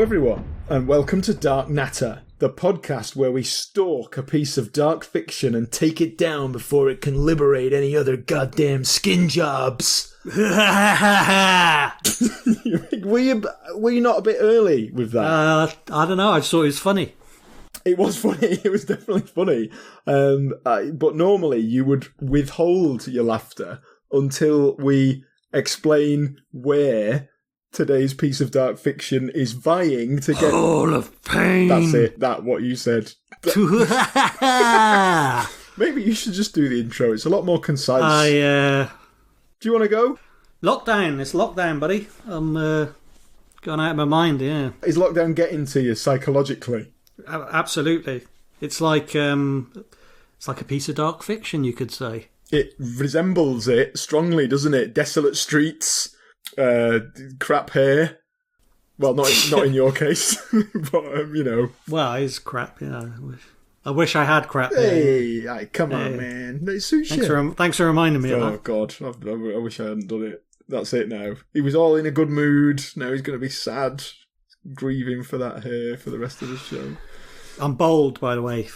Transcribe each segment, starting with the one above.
everyone, and welcome to Dark Natter, the podcast where we stalk a piece of dark fiction and take it down before it can liberate any other goddamn skin jobs. Were you not a bit early with that? I don't know, I just thought it was funny. It was funny, it was definitely funny. But normally you would withhold your laughter until we explain where today's piece of dark fiction is vying to get... Hall of Pain! That's it, what you said. Maybe you should just do the intro, it's a lot more concise. Do you want to go? Lockdown, it's lockdown, buddy. I'm going out of my mind, yeah. Is lockdown getting to you psychologically? Absolutely. It's like a piece of dark fiction, you could say. It resembles it strongly, doesn't it? Desolate streets... crap hair. Well, not in your case, but you know. Well, it's crap. Yeah, I wish I had crap hair. Hey, come on, man. It suits you. Thanks for reminding me of that. Oh God, I wish I hadn't done it. That's it now. He was all in a good mood. Now he's going to be sad, grieving for that hair for the rest of the show. I'm bald, by the way.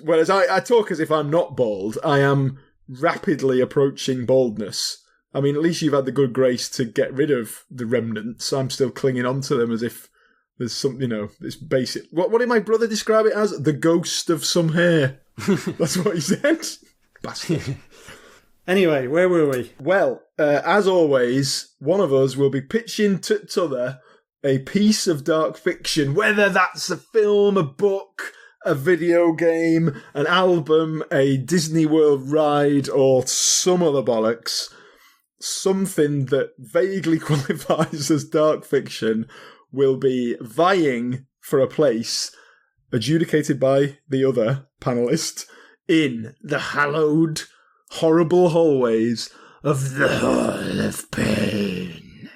Whereas I talk as if I'm not bald. I am rapidly approaching baldness. I mean, at least you've had the good grace to get rid of the remnants. I'm still clinging on to them as if there's some, this basic... What did my brother describe it as? The ghost of some hair. That's what he said. Bastard. Anyway, where were we? Well, as always, one of us will be pitching to t'other a piece of dark fiction, whether that's a film, a book, a video game, an album, a Disney World ride, or some other bollocks. Something that vaguely qualifies as dark fiction will be vying for a place, adjudicated by the other panellist, in the hallowed, horrible hallways of the Hall of Pain.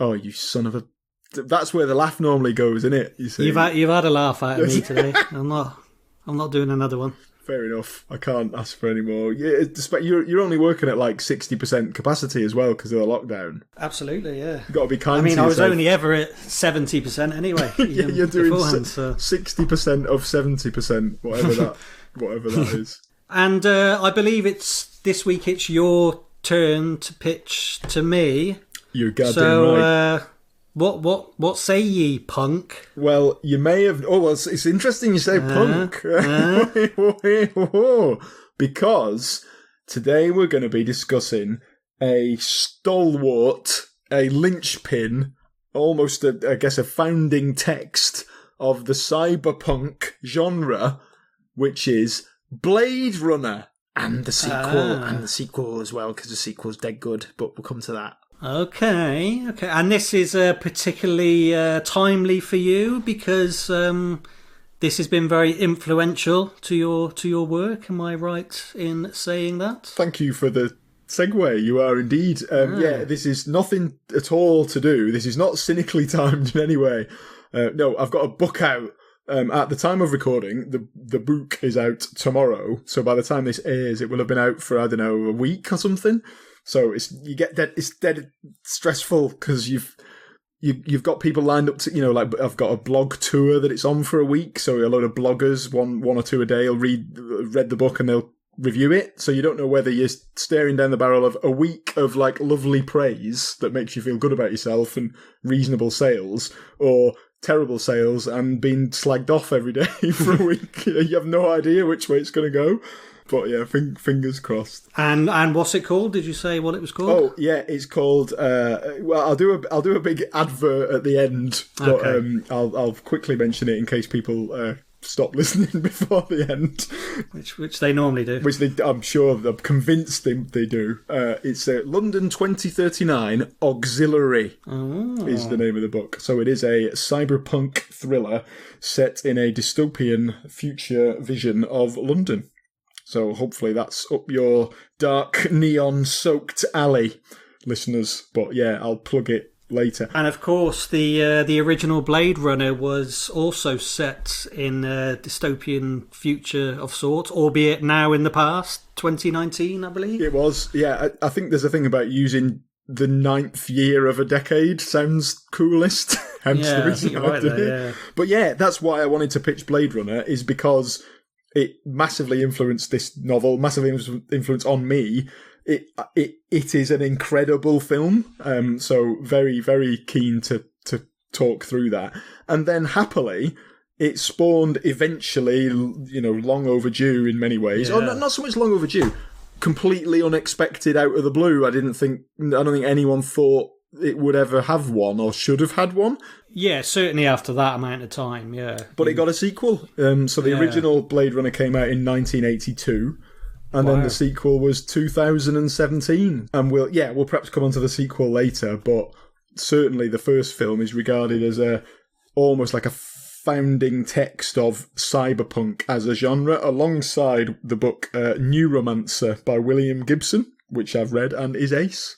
Oh, you son of a... That's where the laugh normally goes, isn't it? You see? You've had a laugh out of me today. I'm not doing another one. Fair enough. I can't ask for any more. Yeah, you're only working at like 60% capacity as well because of the lockdown. Absolutely, yeah. You've got to be kind to yourself. I was only ever at 70% anyway. Yeah, you're doing 60% of 70%, whatever that is. And I believe this week it's your turn to pitch to me. You're goddamn right. What say ye, punk? Well, you may have... Oh, well, it's interesting you say punk. Because today we're going to be discussing a stalwart, a linchpin, almost, a founding text of the cyberpunk genre, which is Blade Runner. And the sequel as well, because the sequel's dead good, but we'll come to that. Okay. And this is particularly timely for you because this has been very influential to your work. Am I right in saying that? Thank you for the segue. You are indeed. Yeah, this is nothing at all to do. This is not cynically timed in any way. No, I've got a book out. At the time of recording, the book is out tomorrow. So by the time this airs, it will have been out for, I don't know, a week or something. So it's dead stressful because you've got people lined up to, like I've got a blog tour that it's on for a week. So a load of bloggers, one or two a day, will read the book and they'll review it. So you don't know whether you're staring down the barrel of a week of like lovely praise that makes you feel good about yourself and reasonable sales, or terrible sales and being slagged off every day for a week. You have no idea which way it's going to go. But yeah, fingers crossed. And what's it called? Did you say what it was called? Oh yeah, it's called. Well, I'll do a big advert at the end, but okay. I'll quickly mention it in case people stop listening before the end. Which they normally do. I'm sure I'm convinced they do. It's London 2039 Auxiliary is the name of the book. So it is a cyberpunk thriller set in a dystopian future vision of London. So hopefully that's up your dark neon-soaked alley, listeners. But yeah, I'll plug it later. And of course, the original Blade Runner was also set in a dystopian future of sorts, albeit now in the past, 2019, I believe. It was, yeah. I think there's a thing about using the 9th year of a decade sounds coolest. Hence the reason I did it. Yeah. But yeah, that's why I wanted to pitch Blade Runner, is because it massively influenced this novel, massively influenced on me. It is an incredible film. So very, very keen to talk through that. And then happily, it spawned eventually, long overdue in many ways. Yeah. Or not so much long overdue, completely unexpected out of the blue. I don't think anyone thought it would ever have one or should have had one. Yeah, certainly after that amount of time, yeah. But it got a sequel. So the original Blade Runner came out in 1982. And then the sequel was 2017. And we'll perhaps come on to the sequel later, but certainly the first film is regarded as almost like a founding text of cyberpunk as a genre, alongside the book Neuromancer by William Gibson, which I've read and is ace.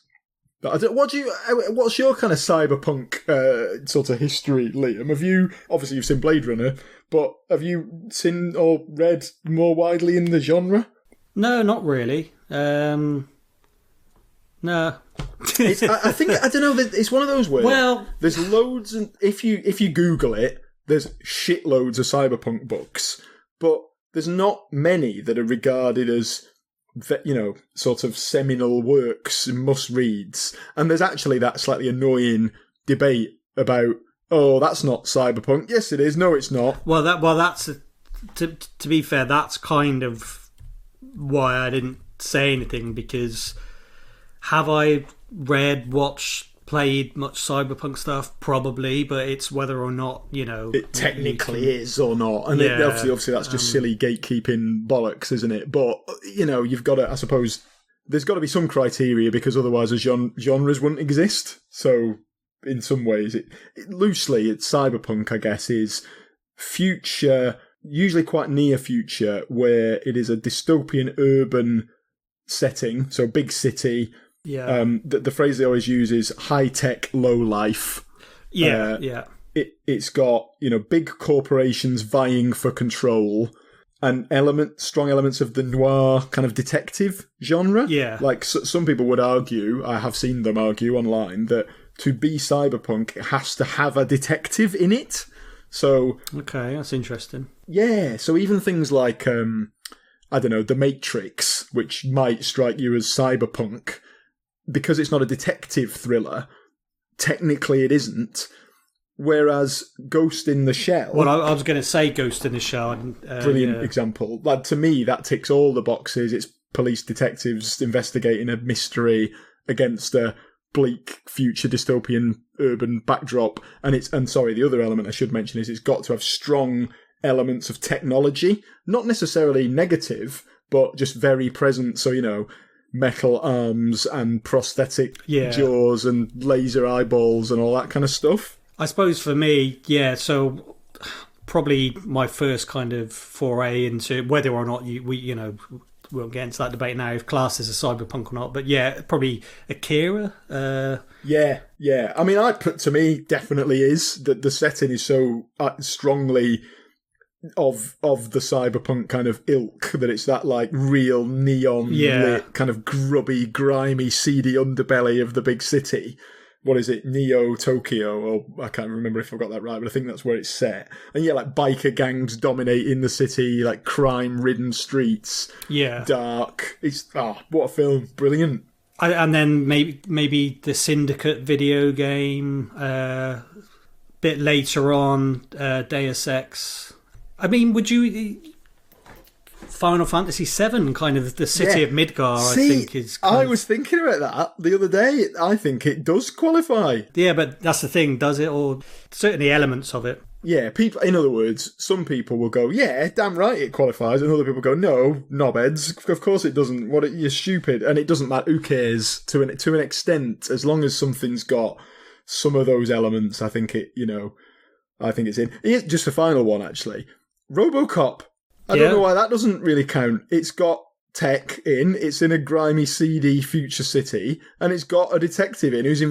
But what's your kind of cyberpunk sort of history, Liam? Obviously you've seen Blade Runner, but have you seen or read more widely in the genre? No, not really. No. I think, I don't know, it's one of those where there's loads, and if you Google it, there's shitloads of cyberpunk books, but there's not many that are regarded as, sort of seminal works, must-reads. And there's actually that slightly annoying debate about, that's not cyberpunk. Yes, it is. No, it's not. Well, that's to be fair, that's kind of why I didn't say anything, because have I read, watched, played much cyberpunk stuff? Probably, but it's whether or not, it technically is or not. And obviously that's just silly gatekeeping bollocks, isn't it? But, you've got to, I suppose, there's got to be some criteria, because otherwise genres wouldn't exist. So in some ways, loosely, it's cyberpunk, I guess, is future, usually quite near future, where it is a dystopian urban setting, so big city. Yeah. The phrase they always use is high tech, low life. Yeah, yeah. It's got big corporations vying for control, and strong elements of the noir kind of detective genre. Yeah. Like some people would argue, I have seen them argue online, that to be cyberpunk, it has to have a detective in it. So okay, that's interesting. Yeah, so even things like I don't know, The Matrix, which might strike you as cyberpunk, because it's not a detective thriller, technically it isn't. Whereas Ghost in the Shell... Well, I was going to say Ghost in the Shell. Brilliant example. Like, to me, that ticks all the boxes. It's police detectives investigating a mystery against a bleak future dystopian urban backdrop. And the other element I should mention is it's got to have strong elements of technology. Not necessarily negative, but just very present. So, metal arms and prosthetic jaws and laser eyeballs and all that kind of stuff. I suppose for me, so probably my first kind of foray into whether or not we'll get into that debate now if class is a cyberpunk or not, but probably Akira. Yeah. I mean, to me, definitely is. The setting is so strongly of the cyberpunk kind of ilk that it's that like real neon lit kind of grubby, grimy, seedy underbelly of the big city. What is it? Neo Tokyo, or I can't remember if I got that right, but I think that's where it's set. And like biker gangs dominating the city, like crime-ridden streets. Yeah. Dark. It's what a film. Brilliant. And then maybe the Syndicate video game, bit later on, Deus Ex. I mean, would you... Final Fantasy VII, kind of the city of Midgar, I think is... I was thinking about that the other day. I think it does qualify. Yeah, but that's the thing, does it? Or certainly elements of it. Yeah, people. In other words, some people will go, yeah, damn right it qualifies, and other people go, no, knobheads, of course it doesn't. You're stupid, and it doesn't matter. Who cares? To an extent, as long as something's got some of those elements, I think I think it's in. Here's just a final one, actually. RoboCop. I don't know why that doesn't really count. It's got tech in, it's in a grimy, seedy future city, and it's got a detective in who's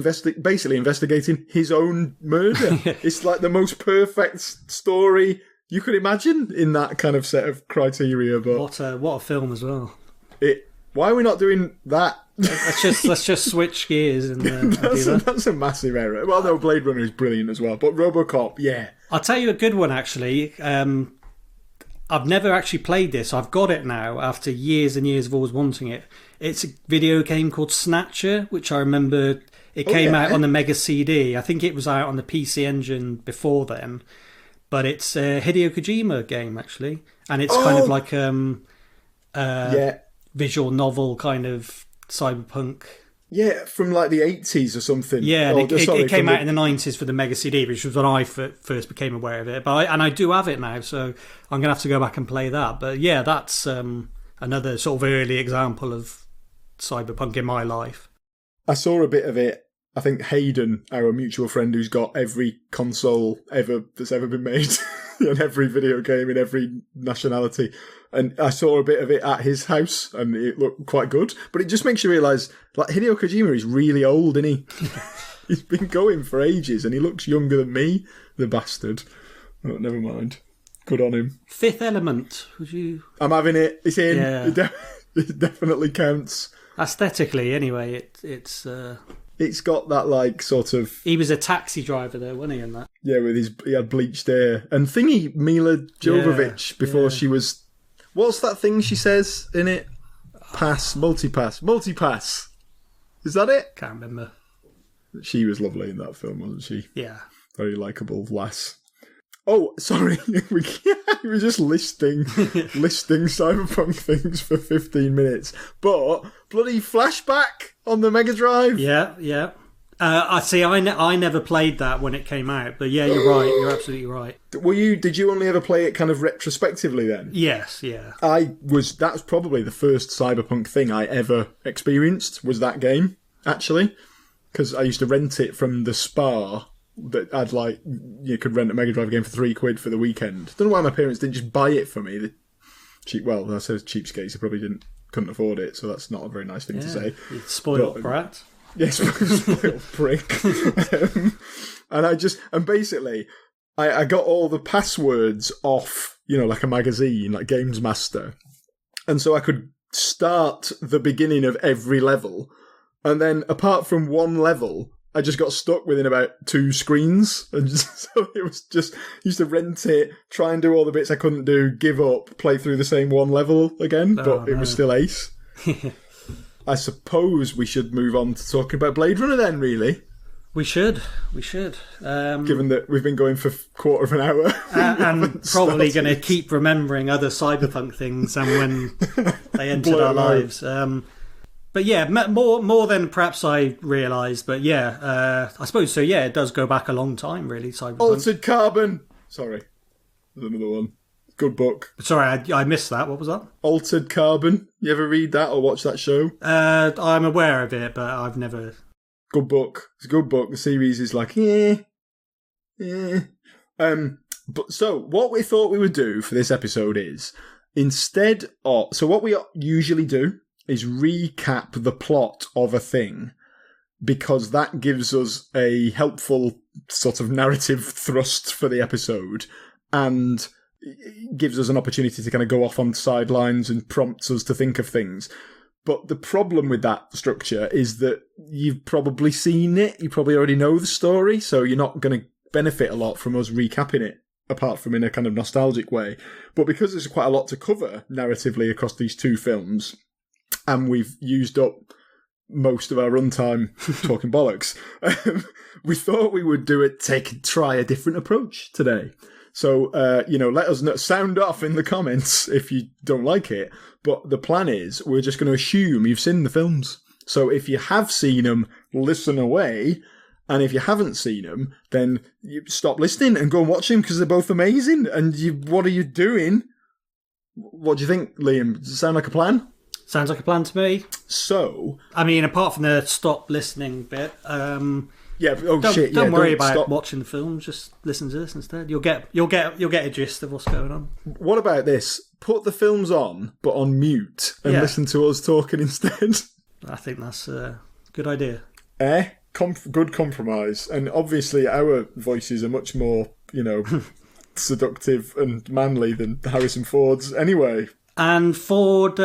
basically investigating his own murder. It's like the most perfect story you could imagine in that kind of set of criteria. But what a film as well. Why are we not doing that? let's just switch gears and do that. That's a massive error. Well, no, Blade Runner is brilliant as well, but RoboCop, yeah. I'll tell you a good one actually. I've never actually played this. I've got it now after years and years of always wanting it. It's a video game called Snatcher, which I remember it came out on the Mega CD. I think it was out on the PC Engine before then. But it's a Hideo Kojima game, actually. And it's kind of like visual novel kind of cyberpunk. Yeah, from like the 80s or something. Yeah, and it came out in the 90s for the Mega CD, which was when I first became aware of it. But I do have it now, so I'm going to have to go back and play that. But yeah, that's another sort of early example of cyberpunk in my life. I saw a bit of it. I think Hayden, our mutual friend who's got every console that's ever been made and every video game in every nationality. And I saw a bit of it at his house and it looked quite good. But it just makes you realise, like, Hideo Kojima is really old, isn't he? He's been going for ages and he looks younger than me, the bastard. Oh, never mind. Good on him. Fifth Element, would you... I'm having it. It's in. Yeah. It definitely counts. Aesthetically, anyway, it's... It's got that, like, sort of... He was a taxi driver there, wasn't he, in that? Yeah, he had bleached hair. And thingy, Mila Jovovich, before she was... What's that thing she says in it? Multipass. Is that it? Can't remember. She was lovely in that film, wasn't she? Yeah. Very likeable lass. Oh, sorry. we were just listing cyberpunk things for 15 minutes. But bloody Flashback on the Mega Drive. Yeah. I see. I never played that when it came out, but yeah, you're right. You're absolutely right. Did you only ever play it kind of retrospectively then? Yes, yeah. That's probably the first cyberpunk thing I ever experienced was that game, actually, because I used to rent it from the Spar. That I'd like, you could rent a Mega Drive game for £3 for the weekend. Don't know why my parents didn't just buy it for me. I said cheapskates. They probably couldn't afford it, so that's not a very nice thing to say. Spoiled brat. Yes, spoiled prick. And basically, I got all the passwords off, like a magazine, like Games Master, and so I could start the beginning of every level, and then apart from one level, I just got stuck within about 2 screens. And so it was just, used to rent it, try and do all the bits I couldn't do, give up, play through the same one level again, but it was still ace. I suppose we should move on to talking about Blade Runner then, really. We should. Given that we've been going for a quarter of an hour. And probably going to keep remembering other cyberpunk things and when they entered our lives. But yeah, more than perhaps I realised. But yeah, I suppose so. Yeah, it does go back a long time, really. Cyberpunk. Altered Carbon. Sorry, there's another one. Good book. Sorry, I missed that. What was that? Altered Carbon. You ever read that or watch that show? I'm aware of it, but I've never. Good book. It's a good book. The series is like, yeah. But so what we thought we would do for this episode is what we usually do is recap the plot of a thing, because that gives us a helpful sort of narrative thrust for the episode and gives us an opportunity to kind of go off on sidelines and prompts us to think of things. But the problem with that structure is that you've probably seen it, you probably already know the story, so you're not going to benefit a lot from us recapping it, apart from in a kind of nostalgic way. But because there's quite a lot to cover narratively across these 2 films, and we've used up most of our runtime talking bollocks, we thought we would try a different approach today. So, let us know, sound off in the comments if you don't like it. But the plan is we're just going to assume you've seen the films. So if you have seen them, listen away. And if you haven't seen them, then you stop listening and go and watch them because they're both amazing. And what are you doing? What do you think, Liam? Does it sound like a plan? Sounds like a plan to me. So, I mean, apart from the stop listening bit, don't worry about watching the film. Just listen to this instead. You'll get a gist of what's going on. What about this? Put the films on, but on mute, and listen to us talking instead. I think that's a good idea. Good compromise. And obviously, our voices are much more, seductive and manly than Harrison Ford's anyway. And Ford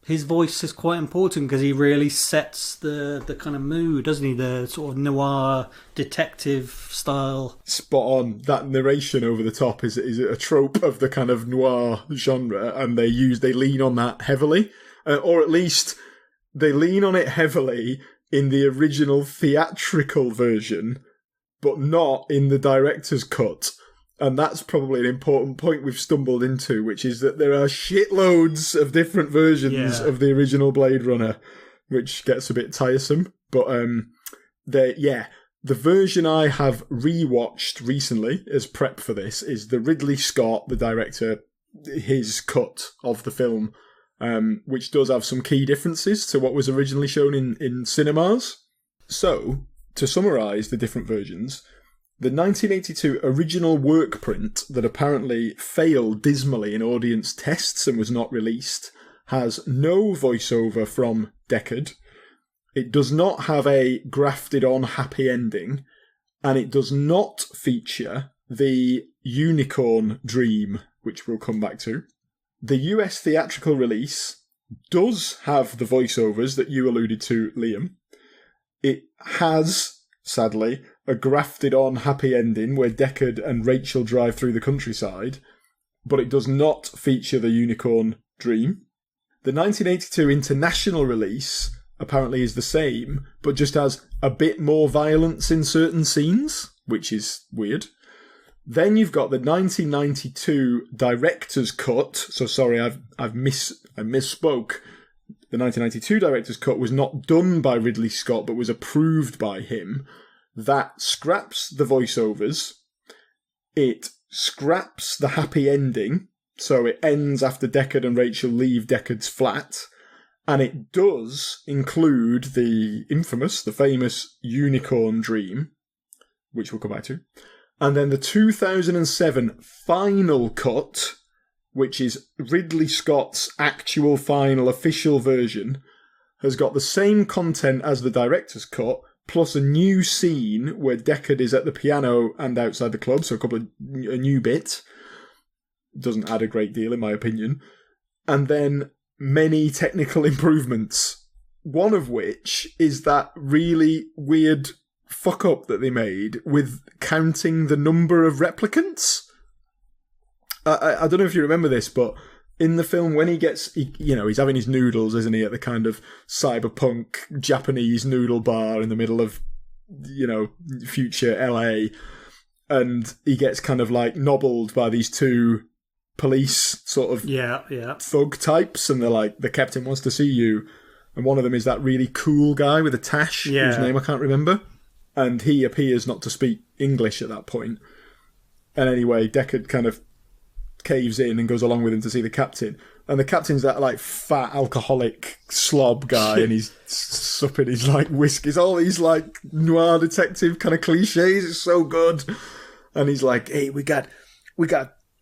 His voice is quite important because he really sets the kind of mood, doesn't he? The sort of noir detective style. Spot on. That narration over the top is a trope of the kind of noir genre, and they lean on that heavily, or at least they lean on it heavily in the original theatrical version, but not in the director's cut. And that's probably an important point we've stumbled into, which is that there are shitloads of different versions of the original Blade Runner, which gets a bit tiresome. But the version I have rewatched recently as prep for this is the Ridley Scott, the director, his cut of the film, which does have some key differences to what was originally shown in cinemas. So, to summarise the different versions, the 1982 original work print that apparently failed dismally in audience tests and was not released has no voiceover from Deckard. It does not have a grafted-on happy ending, and it does not feature the unicorn dream, which we'll come back to. The US theatrical release does have the voiceovers that you alluded to, Liam. It has, sadly, a grafted-on happy ending where Deckard and Rachel drive through the countryside, but it does not feature the unicorn dream. The 1982 international release apparently is the same, but just has a bit more violence in certain scenes, which is weird. Then you've got the 1992 director's cut. So sorry, I misspoke. The 1992 director's cut was not done by Ridley Scott, but was approved by him. That scraps the voiceovers. It scraps the happy ending, so it ends after Deckard and Rachel leave Deckard's flat. And it does include the famous unicorn dream, which we'll come back to. And then the 2007 final cut, which is Ridley Scott's actual final official version, has got the same content as the director's cut, plus a new scene where Deckard is at the piano and outside the club, so a new bit. Doesn't add a great deal, in my opinion. And then many technical improvements, one of which is that really weird fuck-up that they made with counting the number of replicants. I don't know if you remember this, but in the film, when he's having his noodles, isn't he, at the kind of cyberpunk Japanese noodle bar in the middle of, future LA, and he gets kind of like nobbled by these two police sort of thug types, and they're like, the captain wants to see you, and one of them is that really cool guy with a tash, whose name I can't remember, and he appears not to speak English at that point. And anyway, Deckard kind of caves in and goes along with him to see the captain. And the captain's that like fat alcoholic slob guy, and he's supping his like whiskies, all these like noir detective kind of cliches. It's so good. And he's like, "Hey, we got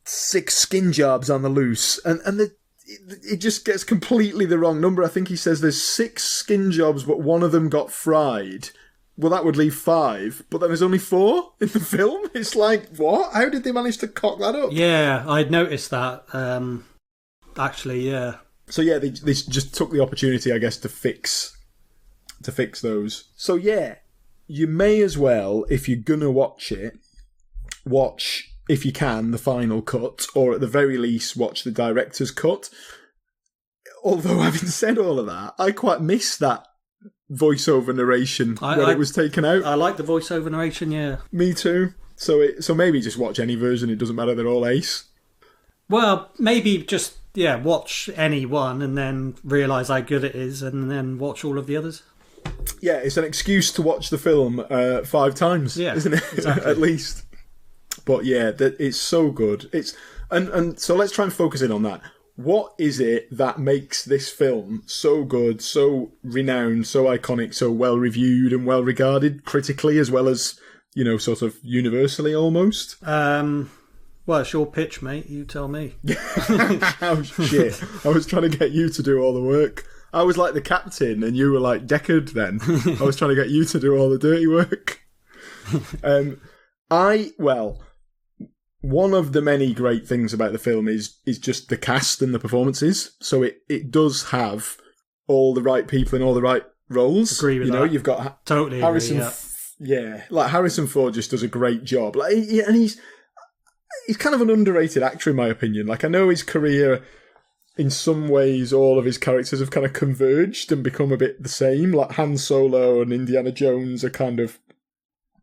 6 skin jobs on the loose," and it just gets completely the wrong number. I think he says there's 6 skin jobs, but one of them got fried. Well, that would leave 5, but then there's only 4 in the film. It's like, what? How did they manage to cock that up? Yeah, I'd noticed that. Actually, yeah. So yeah, they just took the opportunity, I guess, to fix those. So yeah, you may as well, if you're gonna watch it, watch, if you can, the final cut, or at the very least, watch the director's cut. Although, having said all of that, I quite miss that voiceover narration when it was taken out. I like the voiceover narration, yeah. Me too. So maybe just watch any version, it doesn't matter, they're all ace. Well, maybe just, watch any one and then realise how good it is and then watch all of the others. Yeah, it's an excuse to watch the film 5 times, isn't it? Exactly. At least. But yeah, it's so good. And so let's try and focus in on that. What is it that makes this film so good, so renowned, so iconic, so well reviewed and well regarded critically as well as, sort of universally almost? Well, it's your pitch, mate. You tell me. Oh, shit. I was trying to get you to do all the work. I was like the captain and you were like Deckard then. I was trying to get you to do all the dirty work. One of the many great things about the film is just the cast and the performances. So it does have all the right people in all the right roles. Agree with that. You've got totally Harrison. Agree, like Harrison Ford just does a great job. Like, and he's kind of an underrated actor in my opinion. Like, I know his career, in some ways, all of his characters have kind of converged and become a bit the same. Like Han Solo and Indiana Jones are kind of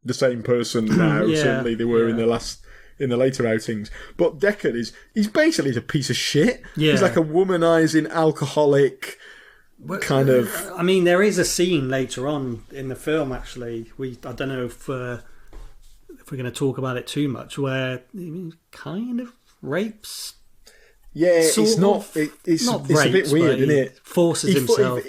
the same person now. Certainly they were in the later outings. But Deckard he's basically a piece of shit. Yeah. He's like a womanizing alcoholic kind of. I mean, there is a scene later on in the film. Actually, I don't know if we're going to talk about it too much, where he kind of rapes. Yeah, it's not. It's not rapes, a bit weird, isn't it? Forces himself.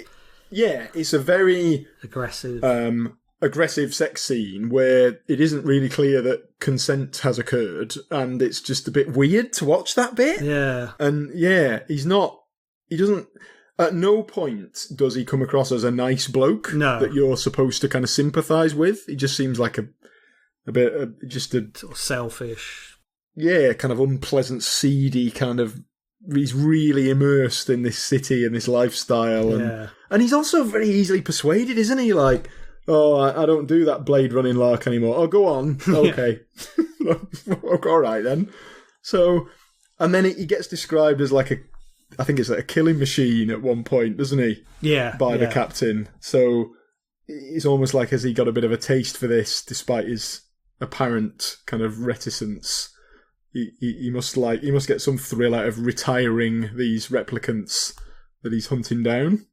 It's a very aggressive sex scene where it isn't really clear that consent has occurred, and it's just a bit weird to watch that bit. Yeah, and he's not. He doesn't. At no point does he come across as a nice bloke that you're supposed to kind of sympathise with. He just seems like a bit just a sort of selfish. Yeah, kind of unpleasant, seedy kind of. He's really immersed in this city and this lifestyle, and he's also very easily persuaded, isn't he? Like, oh, I don't do that blade running lark anymore. Oh, go on, okay, all right then. So, and then he gets described as like I think it's like a killing machine at one point, doesn't he? Yeah, by the captain. So it's almost like has he got a bit of a taste for this, despite his apparent kind of reticence. He must get some thrill out of retiring these replicants that he's hunting down.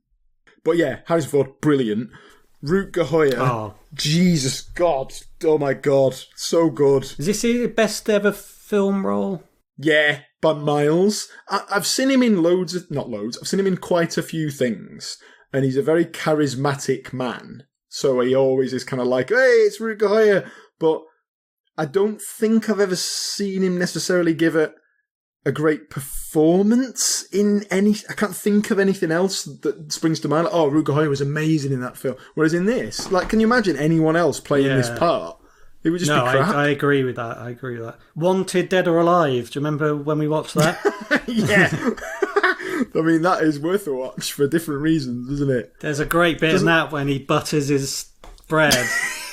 But yeah, Harrison Ford, brilliant. Rutger Hauer, Jesus God, oh my God, so good. Is this his best ever film role? Yeah, by miles. I've seen him in I've seen him in quite a few things, and he's a very charismatic man. So he always is kind of like, hey, it's Rutger Hauer, but I don't think I've ever seen him necessarily give a great performance in any. I can't think of anything else that springs to mind. Like, oh, Rutger Hauer was amazing in that film. Whereas in this, like, can you imagine anyone else playing this part? It would just be crap. I agree with that. Wanted, Dead or Alive. Do you remember when we watched that? Yeah. I mean, that is worth a watch for different reasons, isn't it? There's a great bit in that when he butters his bread.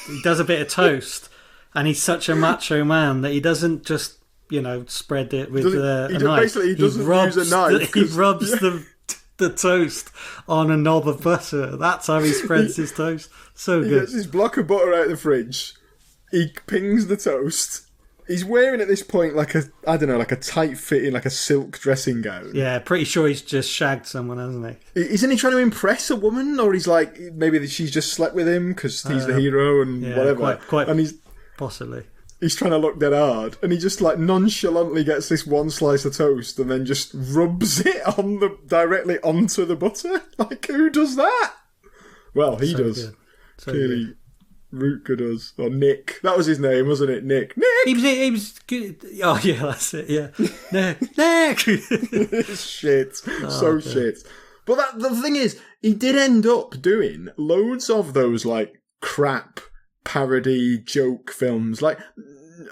He does a bit of toast. And he's such a macho man that he doesn't just, spread it with a knife. Basically, he doesn't use a knife. He rubs the toast on a knob of butter. That's how he spreads his toast. So good. He gets his block of butter out of the fridge. He pings the toast. He's wearing at this point like a tight fitting, like a silk dressing gown. Yeah, pretty sure he's just shagged someone, hasn't he? Isn't he trying to impress a woman? Or he's like, maybe she's just slept with him because he's the hero and whatever. Quite and possibly. He's trying to look dead hard, and he just like nonchalantly gets this one slice of toast and then just rubs it directly onto the butter. Like, who does that? Well, he does. Clearly, Rutger does, or Nick. That was his name, wasn't it? Nick. He was good. Oh yeah, that's it. Yeah, Nick. Shit, shit. But the thing is, he did end up doing loads of those like crap parody joke films. Like,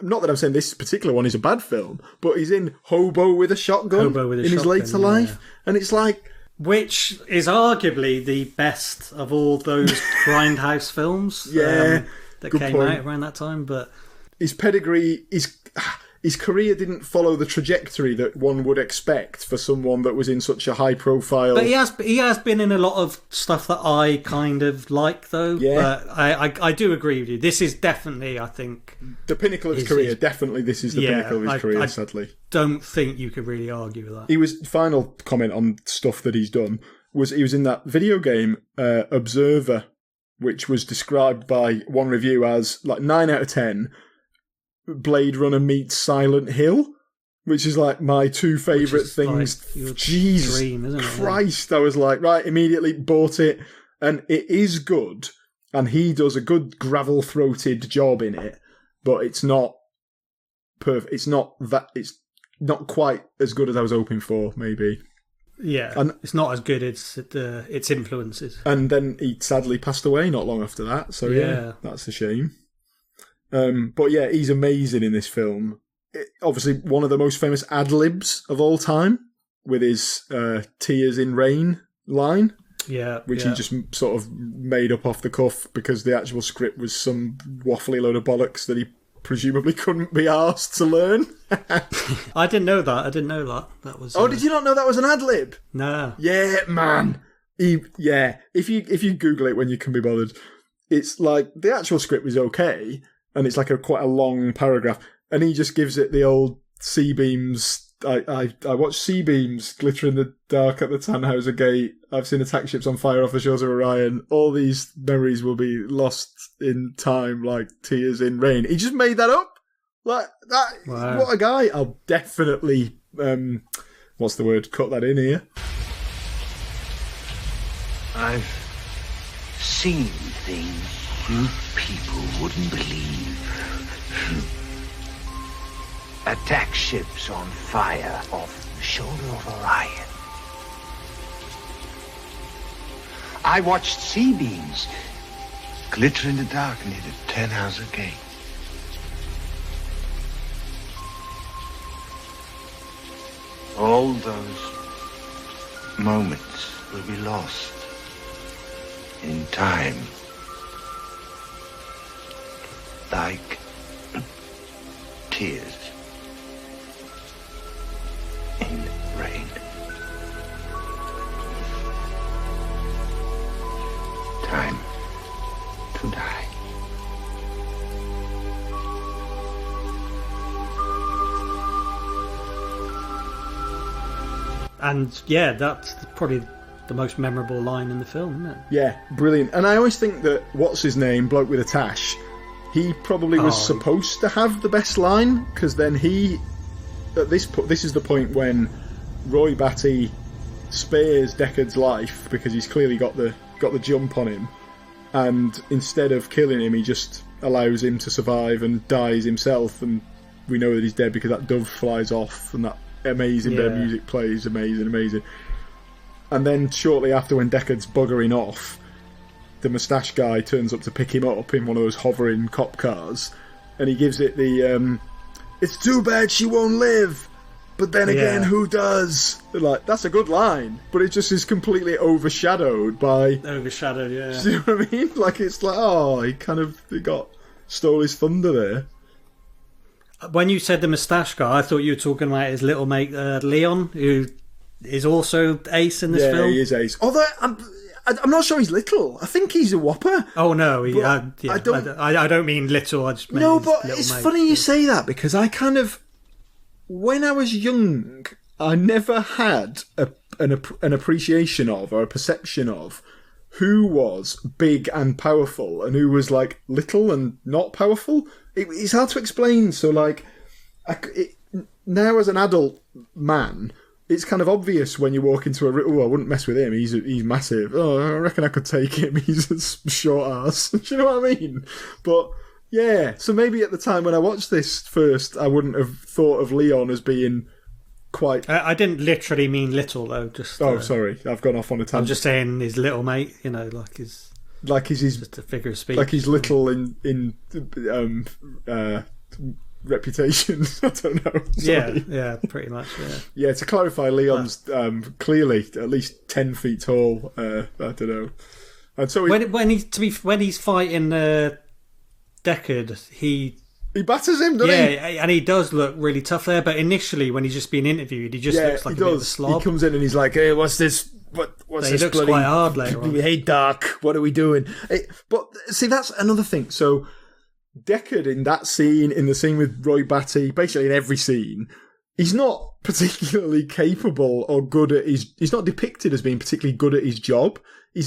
not that I'm saying this particular one is a bad film, but he's in Hobo with a Shotgun his later life, and it's like, which is arguably the best of all those Grindhouse films that came out around that time. But his pedigree, his career didn't follow the trajectory that one would expect for someone that was in such a high profile. But he has been in a lot of stuff that I kind of like, though. Yeah, but I do agree with you. This is definitely, I think, the pinnacle of his career. Definitely, this is the pinnacle of his career. Sadly, don't think you could really argue with that. He was final comment on stuff that he's done was he was in that video game Observer, which was described by one review as like 9 out of 10. Blade Runner meets Silent Hill, which is like my two favourite things. Like Jesus dream, isn't it? Christ, I was like, right, immediately bought it, and it is good, and he does a good gravel-throated job in it, but it's not perfect. It's not not quite as good as I was hoping for, maybe. Yeah, and it's not as good as its influences. And then he sadly passed away not long after that, so yeah that's a shame. But yeah, he's amazing in this film. Obviously, one of the most famous ad-libs of all time with his Tears in Rain line. which he just sort of made up off the cuff because the actual script was some waffly load of bollocks that he presumably couldn't be asked to learn. I didn't know that. That was. Oh, did you not know that was an ad lib? No. Yeah, man. If you Google it when you can be bothered, it's like the actual script was okay, and it's like quite a long paragraph, and he just gives it the old C-beams. I watched C-beams glitter in the dark at the Tannhauser Gate. I've seen attack ships on fire off the shores of Orion. All these memories will be lost in time like tears in rain. He just made that up. Like that. Wow. What a guy. I'll definitely, what's the word? Cut that in here. I've seen things you people wouldn't believe. Attack ships on fire off the shoulder of Orion. I watched C-beams glitter in the dark near the Tannhauser Gate. All those moments will be lost in time. Like tears in rain. Time to die. And yeah, that's probably the most memorable line in the film, isn't it? Yeah, brilliant. And I always think that what's his name, bloke with a tash, he probably was supposed to have the best line, because then he, at this is the point when Roy Batty spares Deckard's life because he's clearly got the jump on him, and instead of killing him, he just allows him to survive and dies himself, and we know that he's dead because that dove flies off and that amazing bit of music plays, amazing. And then shortly after, when Deckard's buggering off, the moustache guy turns up to pick him up in one of those hovering cop cars, and he gives it the it's too bad she won't live, but then again, who does? Like, that's a good line, but it just is completely overshadowed by... Overshadowed, yeah. Do you know what I mean? Like, it's like, he stole his thunder there. When you said the moustache guy, I thought you were talking about his little mate, Leon, who is also ace in this film. Yeah, he is ace. Although, I'm not sure he's little. I think he's a whopper. Oh, no. I don't mean little. I just mean no, but it's funny you say that, because I kind of... When I was young, I never had an appreciation of, or a perception of, who was big and powerful and who was, like, little and not powerful. It's hard to explain. So, like, now as an adult man, it's kind of obvious when you walk into a room. Oh, I wouldn't mess with him. He's massive. Oh, I reckon I could take him. He's a short ass. Do you know what I mean? But yeah, so maybe at the time when I watched this first, I wouldn't have thought of Leon as being quite... I didn't literally mean little, though. Just sorry. I've gone off on a tangent. I'm just saying his little mate, like his... Like he's just a figure of speech. Like he's little in reputation. I don't know. Sorry. Yeah, pretty much. Yeah. Yeah. To clarify, Leon's clearly at least 10 feet tall. I don't know. And so when he's fighting Deckard, he batters him, doesn't he? Yeah, and he does look really tough there. But initially, when he's just being interviewed, he just looks like a bit of a slob. He comes in and he's like, "Hey, what's this? What's this? He looks quite hard later on. Hey, Dark, what are we doing?" But see, that's another thing. So Deckard in that scene, in the scene with Roy Batty, basically in every scene, he's not particularly capable or good at he's not depicted as being particularly good at his job. He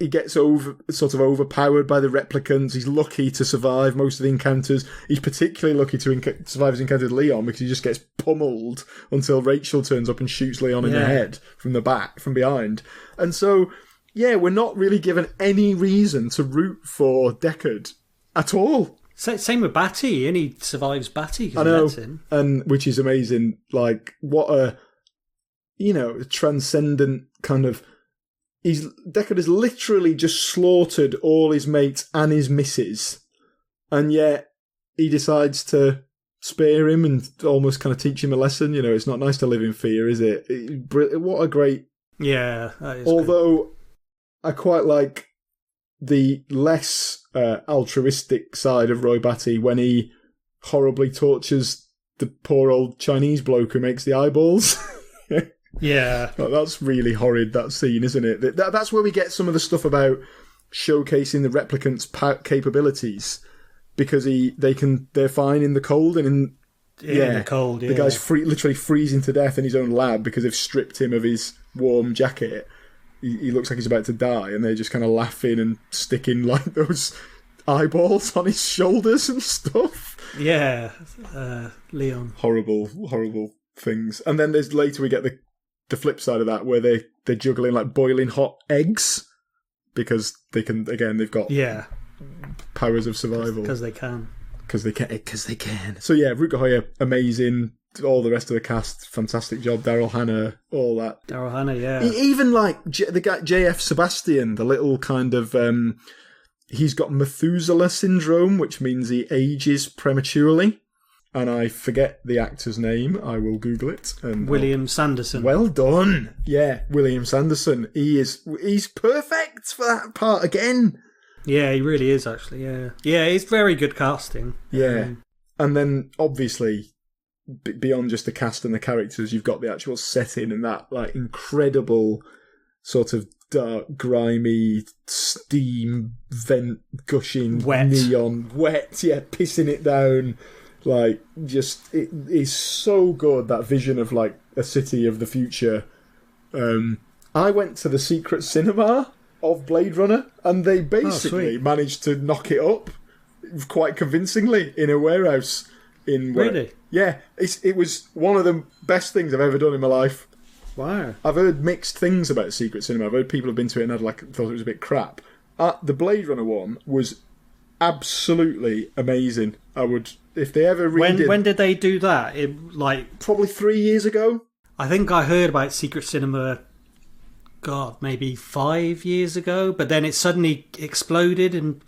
gets overpowered by the replicants. He's lucky to survive most of the encounters. He's particularly lucky to survive his encounter with Leon, because he just gets pummeled until Rachel turns up and shoots Leon in the head from behind. And so, yeah, we're not really given any reason to root for Deckard at all. Same with Batty, and he survives Batty because he lets him. And which is amazing. Like, what a transcendent kind of... Deckard has literally just slaughtered all his mates and his missus, and yet he decides to spare him and almost kind of teach him a lesson. It's not nice to live in fear, is it? What a great... Yeah, that is Although, I quite like the less altruistic side of Roy Batty when he horribly tortures the poor old Chinese bloke who makes the eyeballs. Yeah. That's really horrid, that scene, isn't it? That's where we get some of the stuff about showcasing the replicant's capabilities, because they're fine in the cold and in the cold. Yeah. The guy's literally freezing to death in his own lab because they've stripped him of his warm jacket. He looks like he's about to die, and they're just kind of laughing and sticking like those eyeballs on his shoulders and stuff. Yeah, Leon. Horrible things. And then later we get the flip side of that, where they're juggling like boiling hot eggs because they've got powers of survival. Because they can. Because they can. So yeah, Rutger Hauer, amazing. All the rest of the cast, fantastic job. Daryl Hannah, all that. Daryl Hannah, yeah. Even like the guy J.F. Sebastian, the little kind of... he's got Methuselah syndrome, which means he ages prematurely. And I forget the actor's name. I will Google it. William Sanderson. Well done. Yeah, William Sanderson. He's perfect for that part again. Yeah, he really is, actually, yeah. Yeah, it's very good casting. Yeah. And then, obviously, beyond just the cast and the characters, you've got the actual setting and that like incredible sort of dark, grimy, steam vent gushing, neon, wet, pissing it down. Like, just, it is so good, that vision of, like, a city of the future. I went to the secret cinema of Blade Runner, and they basically managed to knock it up quite convincingly in a warehouse. Really? Yeah, it was one of the best things I've ever done in my life. Wow. I've heard mixed things about secret cinema. I've heard people have been to it and thought it was a bit crap. The Blade Runner one was absolutely amazing. I would, if they ever when did they do that? Probably 3 years ago. I think I heard about secret cinema, maybe 5 years ago, but then it suddenly exploded and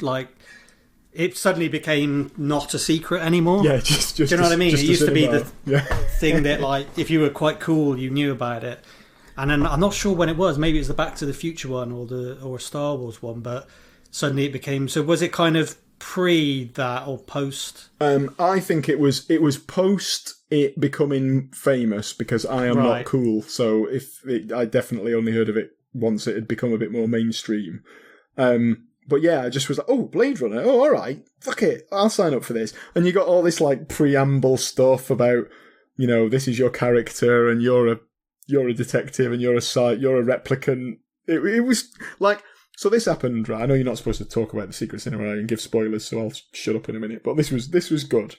it suddenly became not a secret anymore. Yeah, just do you know what I mean? It used to be the thing that if you were quite cool, you knew about it. And then I'm not sure when it was. Maybe it was the Back to the Future one or a Star Wars one, but suddenly it became. So was it kind of pre that or post? I think it was post it becoming famous, because I am not cool. So I definitely only heard of it once it had become a bit more mainstream. But yeah, I just was like, oh, Blade Runner, oh, all right, fuck it, I'll sign up for this. And you got all this like preamble stuff about, this is your character and you're a detective and you're a replicant. It was like, so this happened, right? I know you're not supposed to talk about the secret cinema and give spoilers, so I'll shut up in a minute. But this was good.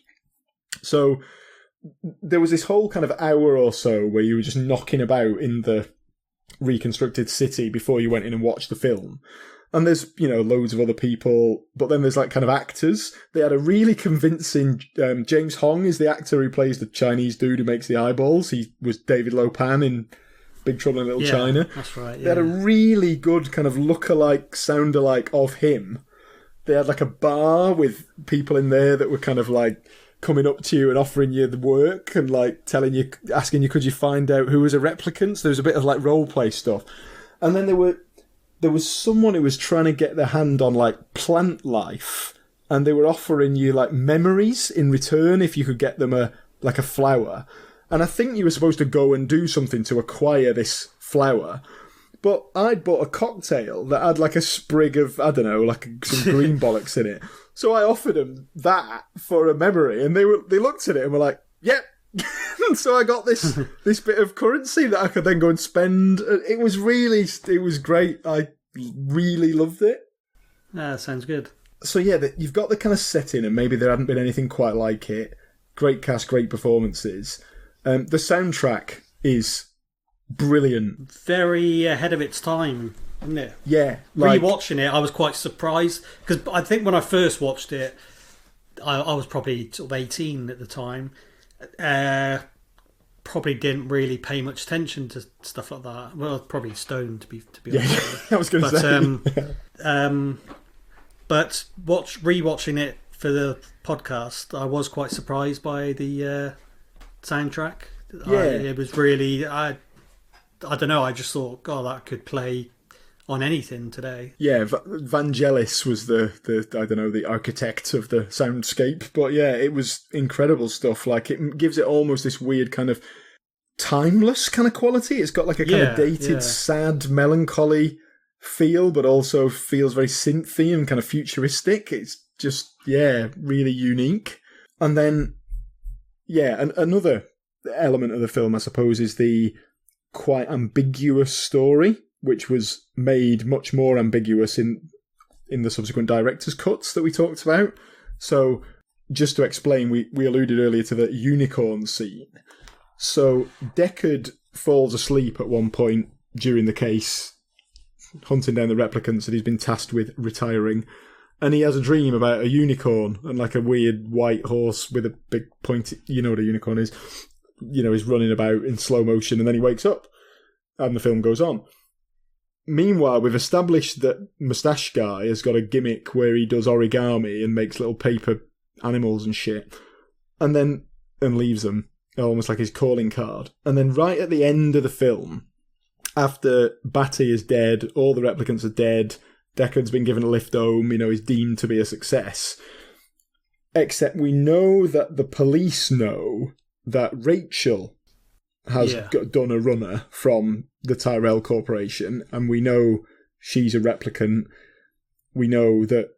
So there was this whole kind of hour or so where you were just knocking about in the reconstructed city before you went in and watched the film. And there's, loads of other people, but then there's like kind of actors. They had a really convincing, James Hong is the actor who plays the Chinese dude who makes the eyeballs. He was David Lopan in Big Trouble in Little China. That's right, yeah. They had a really good kind of look-alike, sound-alike of him. They had like a bar with people in there that were kind of like coming up to you and offering you the work and like asking you, could you find out who was a replicant? So there was a bit of like role play stuff. And then there was someone who was trying to get their hand on like plant life, and they were offering you like memories in return if you could get them a flower. And I think you were supposed to go and do something to acquire this flower. But I'd bought a cocktail that had like a sprig of, I don't know, like some green bollocks in it. So I offered them that for a memory, and they looked at it and were like, yep. So I got this bit of currency that I could then go and spend. It was great. I really loved it. Yeah, sounds good. So yeah, you've got the kind of setting, and maybe there hadn't been anything quite like it. Great cast, great performances. The soundtrack is brilliant. Very ahead of its time, isn't it? Yeah. Rewatching it, I was quite surprised, because I think when I first watched it, I was probably sort of 18 at the time. Probably didn't really pay much attention to stuff like that. Well, probably stoned to be honest. I was going to say. But rewatching it for the podcast, I was quite surprised by the soundtrack. Yeah, it was really. I don't know. I just thought, God, that could play on anything today. Yeah, Vangelis was the I don't know, the architect of the soundscape. But yeah, it was incredible stuff. Like, it gives it almost this weird kind of timeless kind of quality. It's got like a kind of dated, sad, melancholy feel, but also feels very synthy and kind of futuristic. It's just, really unique. And then, another element of the film, I suppose, is the quite ambiguous story, which was made much more ambiguous in the subsequent director's cuts that we talked about. So, just to explain, we alluded earlier to the unicorn scene. So, Deckard falls asleep at one point during the case, hunting down the replicants that he's been tasked with retiring. And he has a dream about a unicorn and like a weird white horse with a big pointy, you know what a unicorn is, he's running about in slow motion, and then he wakes up and the film goes on. Meanwhile, we've established that Moustache Guy has got a gimmick where he does origami and makes little paper animals and shit, and leaves them, almost like his calling card. And then right at the end of the film, after Batty is dead, all the replicants are dead, Deckard's been given a lift home, he's deemed to be a success. Except we know that the police know that Rachel has done a runner from the Tyrell Corporation, and we know she's a replicant. We know that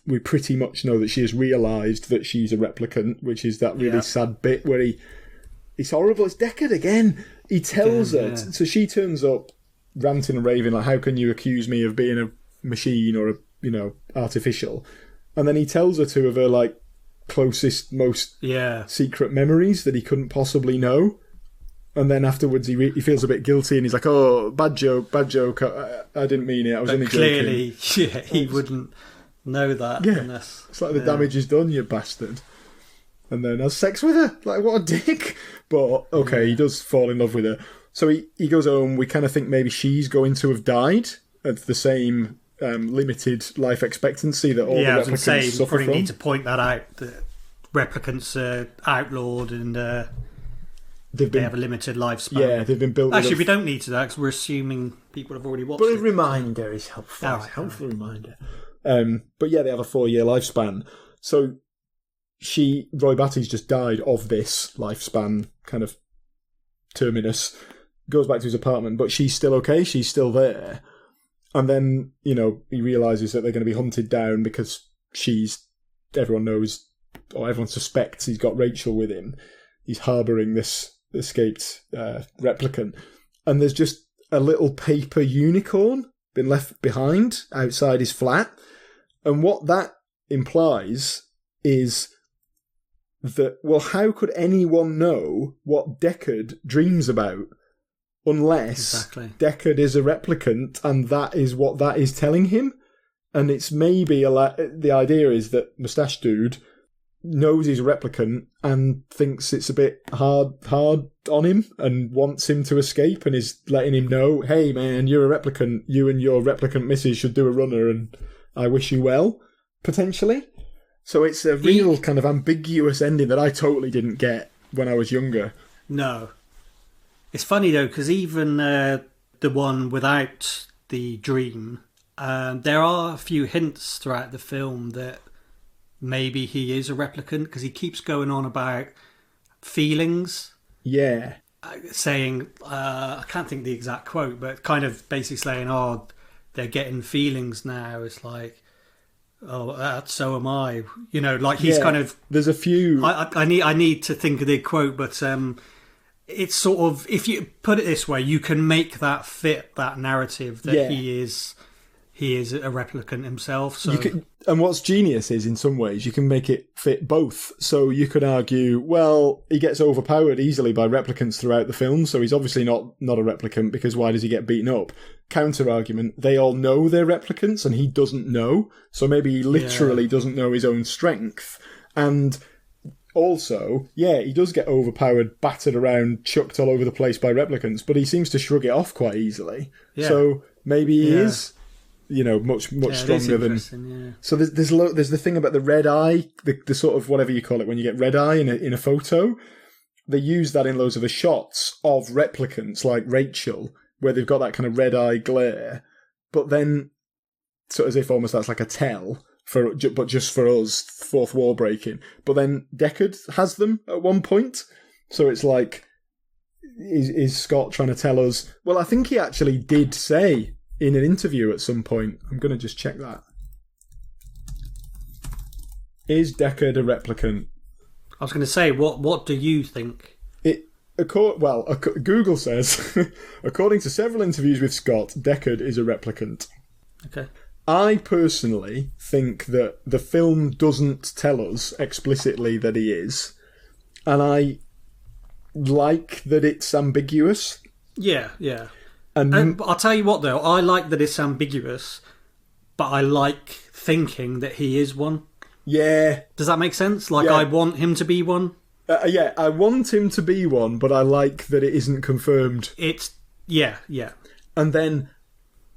we pretty much know that she has realised that she's a replicant, which is that really sad bit where it's horrible. It's Deckard again. He tells her, so she turns up ranting and raving, like, how can you accuse me of being a machine or artificial? And then he tells her two of her, like, closest, most secret memories that he couldn't possibly know. And then afterwards he feels a bit guilty, and he's like, oh, bad joke, I didn't mean it, I was only clearly, joking. He wouldn't know that. It's like the damage is done, you bastard. And then has sex with her. Like, what a dick. But, okay, he does fall in love with her. So he goes home. We kind of think maybe she's going to have died at the same limited life expectancy that all the replicants suffer probably from. Need to point that out, that replicants are outlawed and they have a limited lifespan. Yeah, they've been built. Actually, we don't need to that because we're assuming people have already watched it. But a reminder is helpful. It's a helpful reminder. But yeah, they have a 4-year lifespan. So Roy Batty's just died of this lifespan kind of terminus. Goes back to his apartment, but she's still okay. She's still there. And then, he realises that they're going to be hunted down because everyone knows, or everyone suspects he's got Rachel with him. He's harbouring this escaped replicant. And there's just a little paper unicorn been left behind outside his flat. And what that implies is that, well, how could anyone know what Deckard dreams about unless Deckard is a replicant and that is what that is telling him? And it's maybe the idea is that Moustache Dude knows he's a replicant and thinks it's a bit hard on him and wants him to escape and is letting him know, hey man, you're a replicant, you and your replicant missus should do a runner and I wish you well, potentially. So it's a real kind of ambiguous ending that I totally didn't get when I was younger. No. It's funny though, because even the one without the dream, there are a few hints throughout the film that maybe he is a replicant, because he keeps going on about feelings. Yeah. Saying, I can't think the exact quote, but kind of basically saying, oh, they're getting feelings now. It's like, oh, so am I. Like he's kind of... There's a few... I need to think of the quote, but it's sort of... If you put it this way, you can make that fit that narrative that he is a replicant himself. So. And what's genius is, in some ways, you can make it fit both. So you could argue, well, he gets overpowered easily by replicants throughout the film, so he's obviously not a replicant, because why does he get beaten up? Counter-argument, they all know they're replicants and he doesn't know, so maybe he literally doesn't know his own strength. And also, he does get overpowered, battered around, chucked all over the place by replicants, but he seems to shrug it off quite easily. Yeah. So maybe he is... much stronger than. Yeah. So there's the thing about the red eye, the sort of whatever you call it when you get red eye in a photo, they use that in loads of the shots of replicants like Rachel, where they've got that kind of red eye glare, but then sort of as if almost that's like a tell but just for us, fourth wall breaking. But then Deckard has them at one point, so it's like, is Scott trying to tell us? Well, I think he actually did say in an interview at some point. I'm going to just check that. Is Deckard a replicant? I was going to say, what do you think? Google says, according to several interviews with Scott, Deckard is a replicant. Okay. I personally think that the film doesn't tell us explicitly that he is, and I like that it's ambiguous. Yeah. But I'll tell you what, though, I like that it's ambiguous, but I like thinking that he is one. Yeah. Does that make sense? Like, yeah. I want him to be one. Yeah, I want him to be one, but I like that it isn't confirmed. Yeah. And then,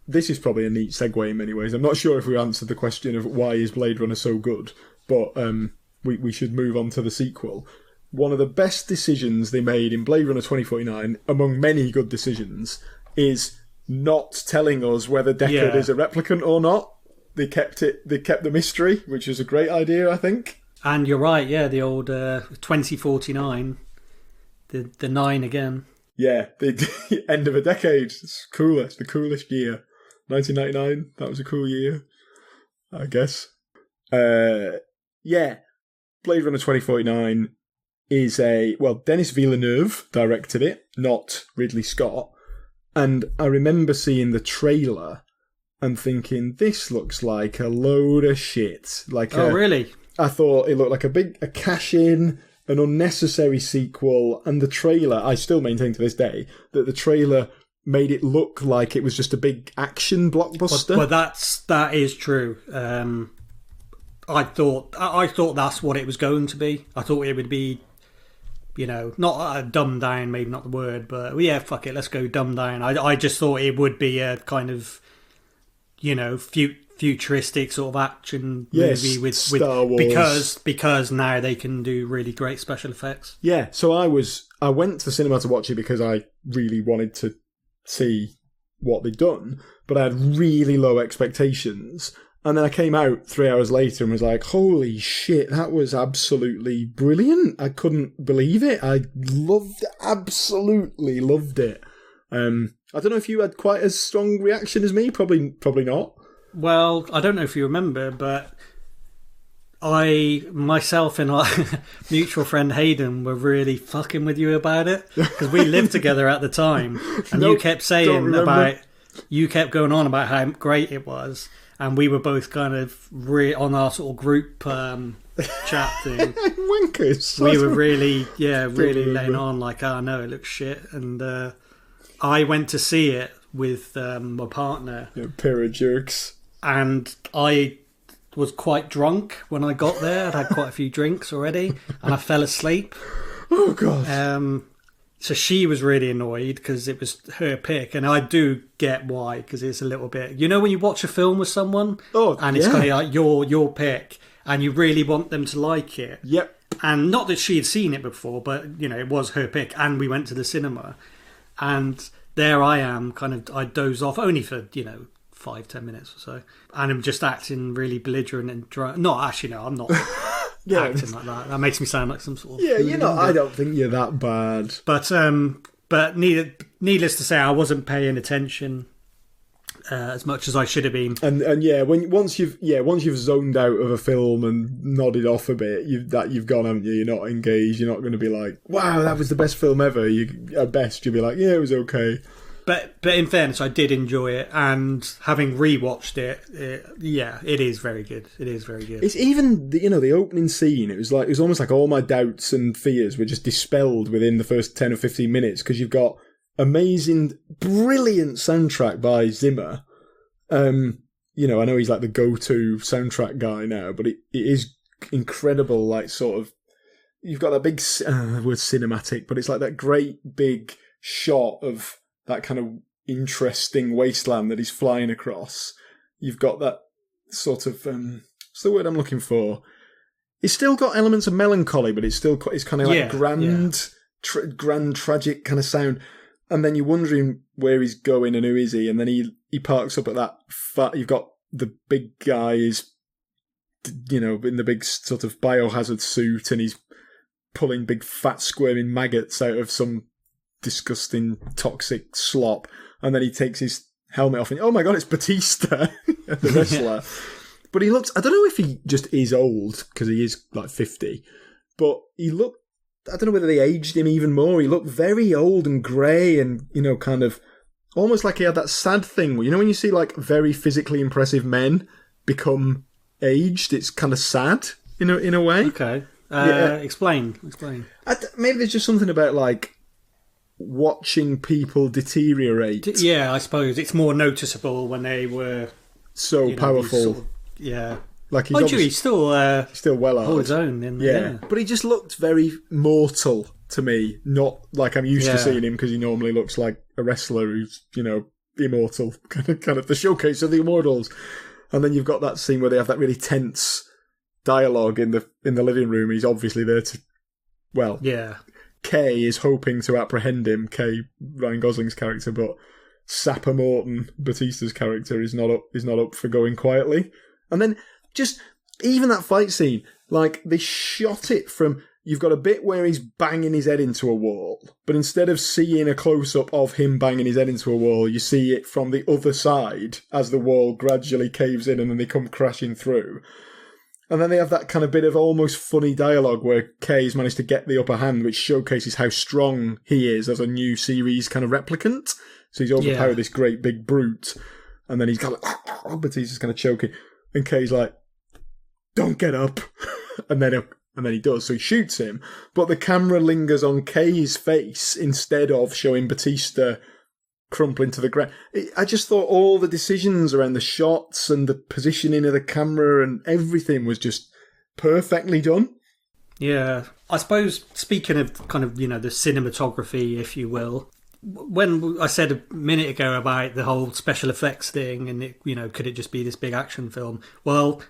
this is probably a neat segue in many ways. I'm not sure if we answered the question of why is Blade Runner so good, but we should move on to the sequel. One of the best decisions they made in Blade Runner 2049, among many good decisions, is not telling us whether Deckard is a replicant or not. They kept the mystery, which is a great idea, I think. And you're right, yeah, the old 2049, the 9 again. Yeah, the end of a decade. It's coolest, the coolest year. 1999, that was a cool year, I guess. Yeah, Blade Runner 2049 is Denis Villeneuve directed it, not Ridley Scott. And I remember seeing the trailer and thinking, this looks like a load of shit. Really? I thought it looked like a cash-in, an unnecessary sequel, and the trailer, I still maintain to this day, that the trailer made it look like it was just a big action blockbuster. But that is true. I thought that's what it was going to be. I thought it would be, not a dumbed down, maybe not the word, but yeah, fuck it, let's go dumbed down. I just thought it would be a kind of, futuristic sort of action movie with Star Wars. because now they can do really great special effects. Yeah, so I went to the cinema to watch it because I really wanted to see what they'd done, but I had really low expectations. And then I came out 3 hours later and was like, holy shit, that was absolutely brilliant. I couldn't believe it. I absolutely loved it. I don't know if you had quite as strong reaction as me. Probably not. Well, I don't know if you remember, but myself and our mutual friend Hayden were really fucking with you about it because we lived together at the time, and you kept saying you kept going on about how great it was, and we were both kind of on our sort of group chat thing. Wankers. We were really laying on like, oh no, it looks shit, and I went to see it with my partner. A pair of jerks. And I was quite drunk when I got there. I'd had quite a few drinks already, and I fell asleep. Oh, God. So she was really annoyed because it was her pick, and I do get why, because it's a little bit... when you watch a film with someone, and it's kind of like your pick, and you really want them to like it. Yep. And not that she had seen it before, but, it was her pick, and we went to the cinema. And there I am, I doze off, only for, 5-10 minutes or so, and I'm just acting really belligerent and drunk. No, actually, no, I'm not acting like that. That makes me sound like some sort of... Yeah, I don't think you're that bad. But needless to say, I wasn't paying attention as much as I should have been. And yeah, once you've zoned out of a film and nodded off a bit, you've gone, haven't you? You're not engaged. You're not going to be like, wow, that was the best film ever. At best, you'll be like, yeah, it was okay. But in fairness, I did enjoy it, and having rewatched it, it is very good. It is very good. It's even the opening scene. It was almost like all my doubts and fears were just dispelled within the first 10 or 15 minutes, because you've got amazing, brilliant soundtrack by Zimmer. I know he's like the go-to soundtrack guy now, but it is incredible. Like sort of, you've got that big word cinematic, but it's like that great big shot of that kind of interesting wasteland that he's flying across. You've got that sort of what's the word I'm looking for? It's still got elements of melancholy, but it's kind of like grand grand, tragic kind of sound. And then you're wondering where he's going and who is he. And then he parks up at that you've got the big guy is, in the big sort of biohazard suit, and he's pulling big fat squirming maggots out of some disgusting toxic slop. And then he takes his helmet off and, oh my God, it's Batista, the wrestler. But he looks, I don't know if he just is old, because he is like 50, but he looked, I don't know whether they aged him even more. He looked very old and grey and, kind of almost like he had that sad thing. When you see like very physically impressive men become aged, it's kind of sad in a way. Okay. Explain. Maybe there's just something about like watching people deteriorate. Yeah, I suppose it's more noticeable when they were so powerful. Like he's still well hold his own. But he just looked very mortal to me, not like I'm used to seeing him, because he normally looks like a wrestler who's immortal, kind of the showcase of the immortals. And then you've got that scene where they have that really tense dialogue in the living room. He's obviously there to, Kay is hoping to apprehend him, Ryan Gosling's character, but Sapper Morton, Batista's character, is not up for going quietly. And then just even that fight scene, like they shot it from, you've got a bit where he's banging his head into a wall, but instead of seeing a close-up of him banging his head into a wall, you see it from the other side as the wall gradually caves in and then they come crashing through. And then they have that kind of bit of almost funny dialogue where Kay's managed to get the upper hand, which showcases how strong he is as a new series kind of replicant. So he's overpowered this great big brute. And then he's kind of like, Batista's kind of choking. And Kay's like, don't get up. and then he does. So he shoots him. But the camera lingers on Kay's face instead of showing Batista crumpling to the ground. I just thought all the decisions around the shots and the positioning of the camera and everything was just perfectly done. Yeah. I suppose, speaking of kind of, the cinematography, if you will, when I said a minute ago about the whole special effects thing and, could it just be this big action film? Well,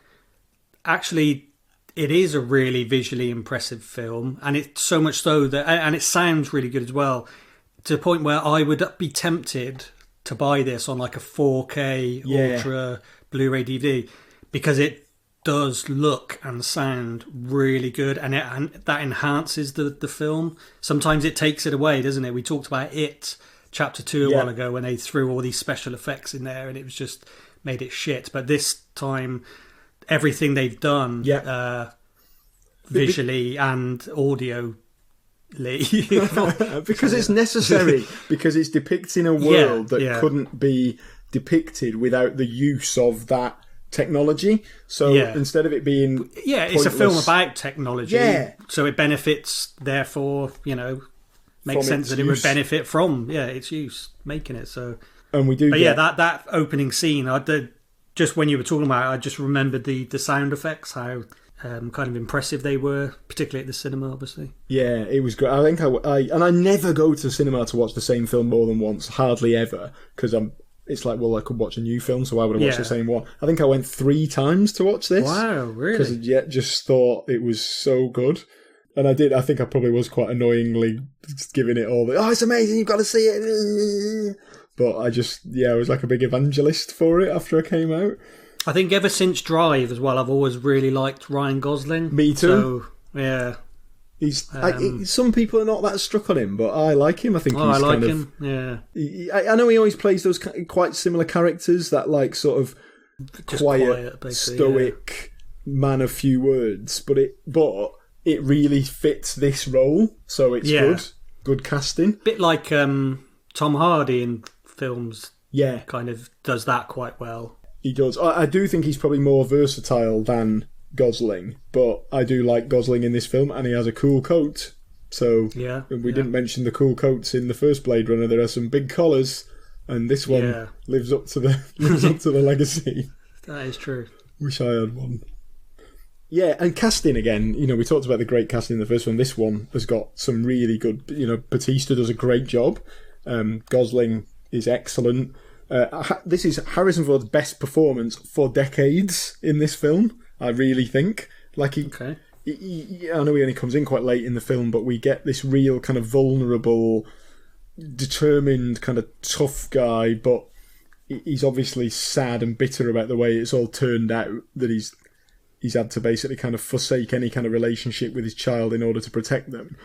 actually, it is a really visually impressive film, and it's so much so that, and it sounds really good as well, to the point where I would be tempted to buy this on like a 4K Ultra Blu-ray DVD, because it does look and sound really good, and that enhances the film. Sometimes it takes it away, doesn't it? We talked about It Chapter 2 a while ago when they threw all these special effects in there and it was just made it shit. But this time, everything they've done visually and audio because it's necessary, because it's depicting a world that couldn't be depicted without the use of that technology. So instead of it being it's a film about technology, so it benefits, therefore makes sense that it would benefit from its use, making it so. And we do that opening scene, just when you were talking about it, I just remembered the sound effects, how kind of impressive they were, particularly at the cinema, obviously. Yeah, it was great. I think I never go to the cinema to watch the same film more than once, hardly ever, because it's like, well, I could watch a new film, so why would I watch the same one? I think I went 3 times to watch this. Wow, really? Because I just thought it was so good. And I think I probably was quite annoyingly giving it all it's amazing, you've got to see it. But I was like a big evangelist for it after I came out. I think ever since Drive as well, I've always really liked Ryan Gosling. Me too. So, yeah. He's some people are not that struck on him, but I like him. I think I like him. Yeah. I know he always plays those quite similar characters, that like sort of quiet stoic man of few words, but it really fits this role, so it's good casting. Bit like Tom Hardy in films. Yeah, kind of does that quite well. He does. I do think he's probably more versatile than Gosling, but I do like Gosling in this film, and he has a cool coat. So we didn't mention the cool coats in the first Blade Runner. There are some big collars, and this one lives up to the legacy. That is true. Wish I had one. Yeah, and casting again. We talked about the great casting in the first one. This one has got some really good. Batista does a great job. Gosling is excellent. This is Harrison Ford's best performance for decades in this film, I really think. Like I know he only comes in quite late in the film, but we get this real kind of vulnerable, determined, kind of tough guy, but he's obviously sad and bitter about the way it's all turned out, that he's had to basically kind of forsake any kind of relationship with his child in order to protect them.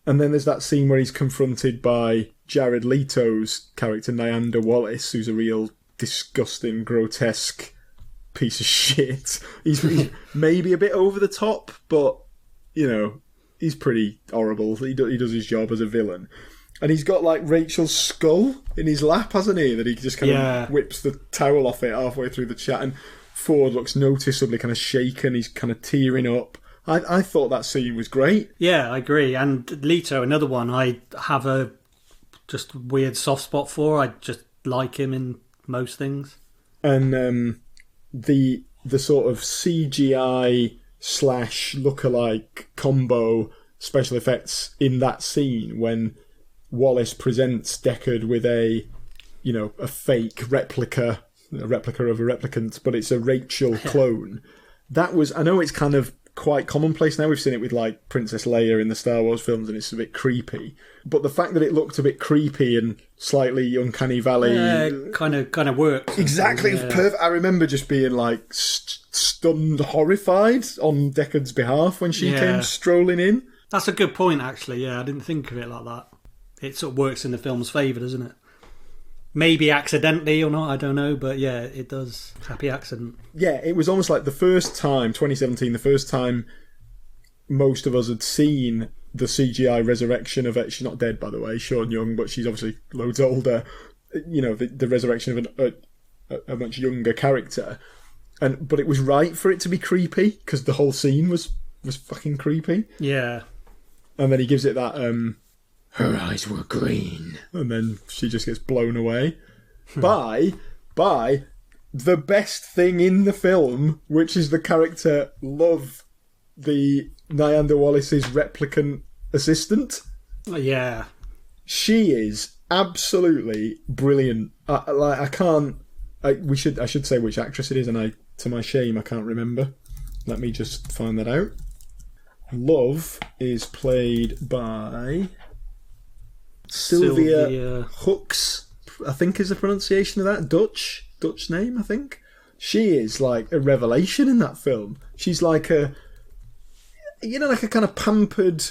And then there's that scene where he's confronted by Jared Leto's character, Natter Wallace, who's a real disgusting, grotesque piece of shit. He's maybe a bit over the top, but, you know, he's pretty horrible. He does his job as a villain. And he's got, like, Rachel's skull in his lap, hasn't he? That he just kind of whips the towel off it halfway through the chat. And Ford looks noticeably kind of shaken. He's kind of tearing up. I thought that scene was great. Yeah, I agree. And Leto, another one I have a just weird soft spot for. I just like him in most things. And the sort of CGI / lookalike combo special effects in that scene when Wallace presents Deckard with a fake replica of a replicant, but it's a Rachel clone. That was, I know it's kind of quite commonplace now. We've seen it with like Princess Leia in the Star Wars films, and it's a bit creepy. But the fact that it looked a bit creepy and slightly uncanny valley, kind of works. Exactly, it was perfect. I remember just being like stunned, horrified on Deckard's behalf when she came strolling in. That's a good point, actually. Yeah, I didn't think of it like that. It sort of works in the film's favour, doesn't it? Maybe accidentally or not, I don't know, but yeah, it does. Happy accident. Yeah, it was almost like the first time, 2017, the first time most of us had seen the CGI resurrection of it. She's not dead, by the way, Sean Young, but she's obviously loads older. You know, the resurrection of a much younger character. But it was right for it to be creepy, because the whole scene was fucking creepy. Yeah. And then he gives it that... her eyes were green. And then she just gets blown away by the best thing in the film, which is the character Love, the Natter Wallace's replicant assistant. Yeah. She is absolutely brilliant. I should say which actress it is, and to my shame, I can't remember. Let me just find that out. Love is played by... Sylvia Husks, I think is the pronunciation of that. Dutch name, I think. She is like a revelation in that film. She's like like a kind of pampered,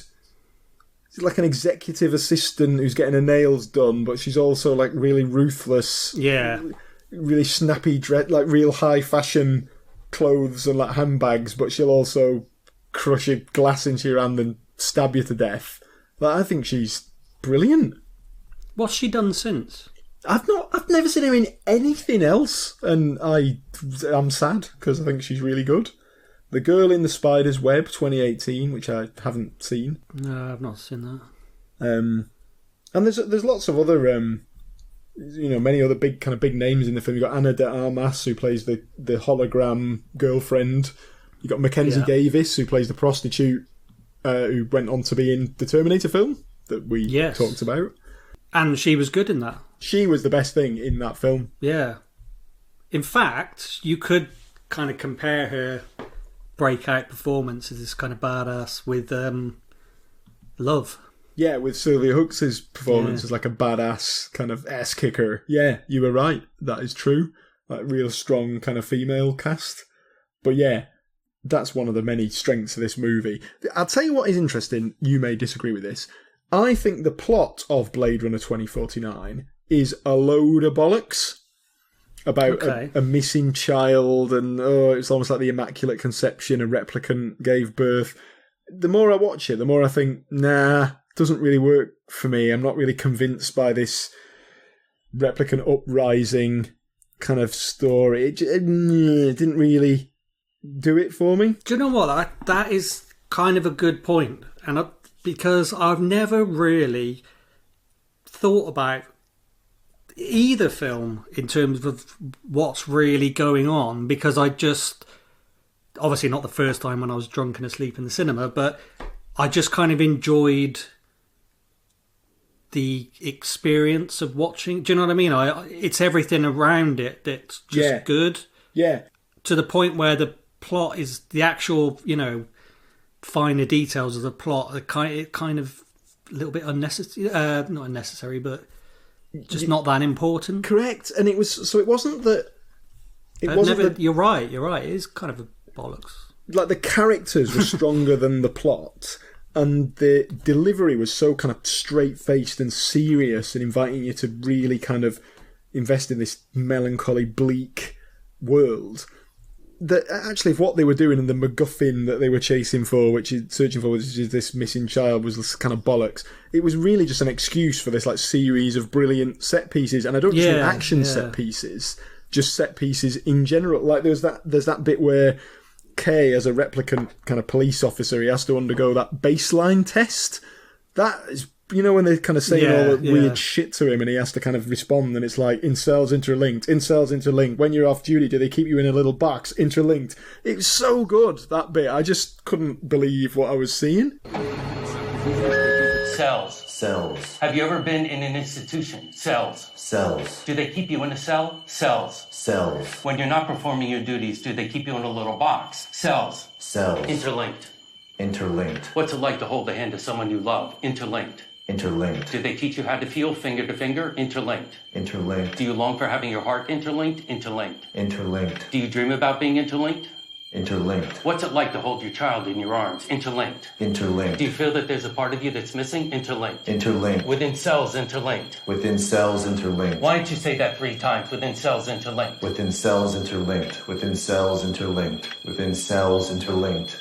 like an executive assistant who's getting her nails done, but she's also like really ruthless. Yeah. Really snappy, like real high fashion clothes and like handbags, but she'll also crush a glass into your hand and stab you to death. Like, I think she's brilliant. What's she done since? I've never seen her in anything else, and I'm sad because I think she's really good. The Girl in the Spider's Web 2018, which I haven't seen. No, I've not seen that. And there's lots of other many other big names in the film. You've got Anna de Armas, who plays the hologram girlfriend. You've got Mackenzie Davis, who plays the prostitute who went on to be in the Terminator film that we talked about. And she was good in that. She was the best thing in that film. Yeah. In fact, you could kind of compare her breakout performance as this kind of badass with Love. Yeah, with Sylvia Hooks' performance as like a badass kind of ass kicker. Yeah, you were right. That is true. Like real strong kind of female cast. But yeah, that's one of the many strengths of this movie. I'll tell you what is interesting. You may disagree with this. I think the plot of Blade Runner 2049 is a load of bollocks about a missing child, and it's almost like the Immaculate Conception, a replicant gave birth. The more I watch it, the more I think, nah, doesn't really work for me. I'm not really convinced by this replicant uprising kind of story. It didn't really do it for me. Do you know what? That is kind of a good point. And because I've never really thought about either film in terms of what's really going on, because I just, obviously not the first time when I was drunk and asleep in the cinema, but I just kind of enjoyed the experience of watching. Do you know what I mean? It's everything around it that's just good. Yeah. To the point where the plot is the actual, finer details of the plot are kind of a little bit unnecessary. Not unnecessary, but just not that important. Correct. And it wasn't that. You're right. It is kind of a bollocks. Like, the characters were stronger than the plot, and the delivery was so kind of straight-faced and serious and inviting you to really kind of invest in this melancholy, bleak world, that actually if what they were doing and the MacGuffin that they were searching for, which is this missing child, was kind of bollocks, it was really just an excuse for this like series of brilliant set pieces. And I don't just mean action set pieces, just set pieces in general. Like there's that bit where Kay, as a replicant kind of police officer, he has to undergo that baseline test. That is, you know, when they're kind of saying all that weird shit to him and he has to kind of respond, and it's like, in cells interlinked, when you're off duty, do they keep you in a little box, interlinked? It was so good, that bit. I just couldn't believe what I was seeing. Cells. Cells. Have you ever been in an institution? Cells. Cells. Do they keep you in a cell? Cells. Cells. When you're not performing your duties, do they keep you in a little box? Cells. Cells. Interlinked. Interlinked. What's it like to hold the hand of someone you love? Interlinked. Interlinked. Do they teach you how to feel finger to finger? Interlinked. Interlinked. Do you long for having your heart interlinked? Interlinked. Interlinked. Do you dream about being interlinked? Interlinked. What's it like to hold your child in your arms? Interlinked. Interlinked. Do you feel that there's a part of you that's missing? Interlinked. Interlinked. Within cells, interlinked. Within cells, interlinked. Why don't you say that 3 times? Within cells, interlinked. Within cells, interlinked. Within cells, interlinked. Within cells, interlinked.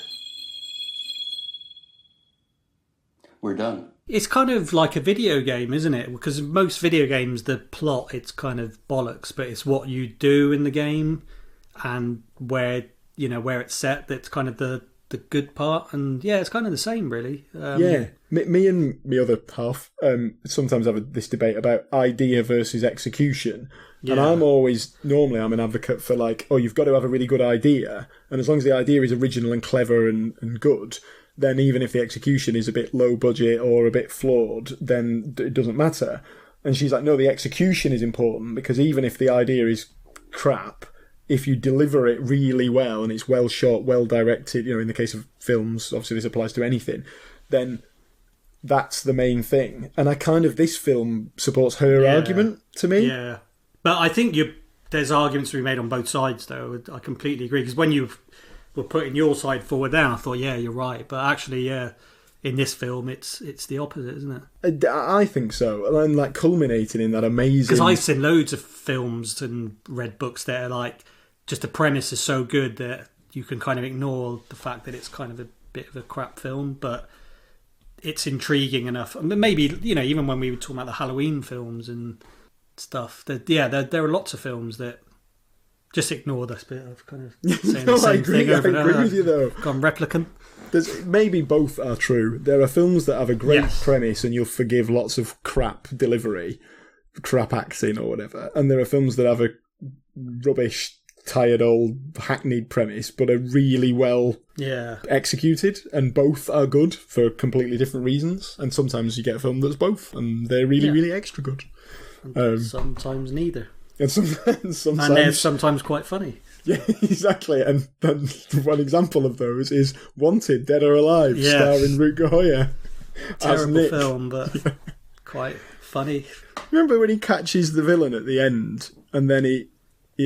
We're done. It's kind of like a video game, isn't it? Because most video games, the plot, it's kind of bollocks, but it's what you do in the game and where it's set that's kind of the good part. And yeah, it's kind of the same, really. Me and my other half sometimes have this debate about idea versus execution. Yeah. And I'm an advocate for like, you've got to have a really good idea. And as long as the idea is original and clever and good, then even if the execution is a bit low budget or a bit flawed, then it doesn't matter. And she's like, no, the execution is important, because even if the idea is crap, if you deliver it really well and it's well shot, well directed, in the case of films, obviously this applies to anything, then that's the main thing. And this film supports her argument to me. Yeah. But I think there's arguments to be made on both sides, though. I completely agree, because when you were putting your side forward there, I thought, yeah, you're right. But actually, in this film, it's the opposite, isn't it? I think so. And like culminating in that amazing... Because I've seen loads of films and read books that are like, just the premise is so good that you can kind of ignore the fact that it's kind of a bit of a crap film, but it's intriguing enough. I mean, maybe, even when we were talking about the Halloween films and stuff, there are lots of films that just ignore this bit of kind of saying the same thing over and over. I agree with you, though. Gone replicant. Maybe both are true. There are films that have a great premise and you'll forgive lots of crap delivery, crap acting or whatever. And there are films that have a rubbish, tired old hackneyed premise but are really well executed, and both are good for completely different reasons. And sometimes you get a film that's both and they're really really extra good, sometimes neither, and sometimes and they're sometimes quite funny. Yeah, exactly. And one example of those is Wanted, Dead or Alive, starring Rutger Hauer. Terrible film, but quite funny. Remember when he catches the villain at the end and then he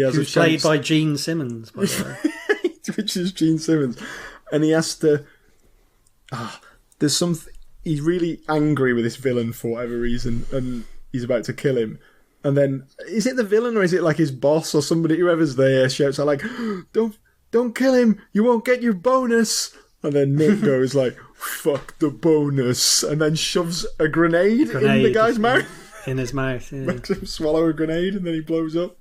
has Who's played by Gene Simmons, by the way. Which is Gene Simmons. And he has to... there's something... He's really angry with this villain for whatever reason, and he's about to kill him. And then, is it the villain or is it like his boss or somebody, whoever's there, shouts out like, don't kill him, you won't get your bonus. And then Nick goes like, fuck the bonus, and then shoves a grenade in the guy's mouth. In his mouth, yeah. Makes him swallow a grenade and then he blows up.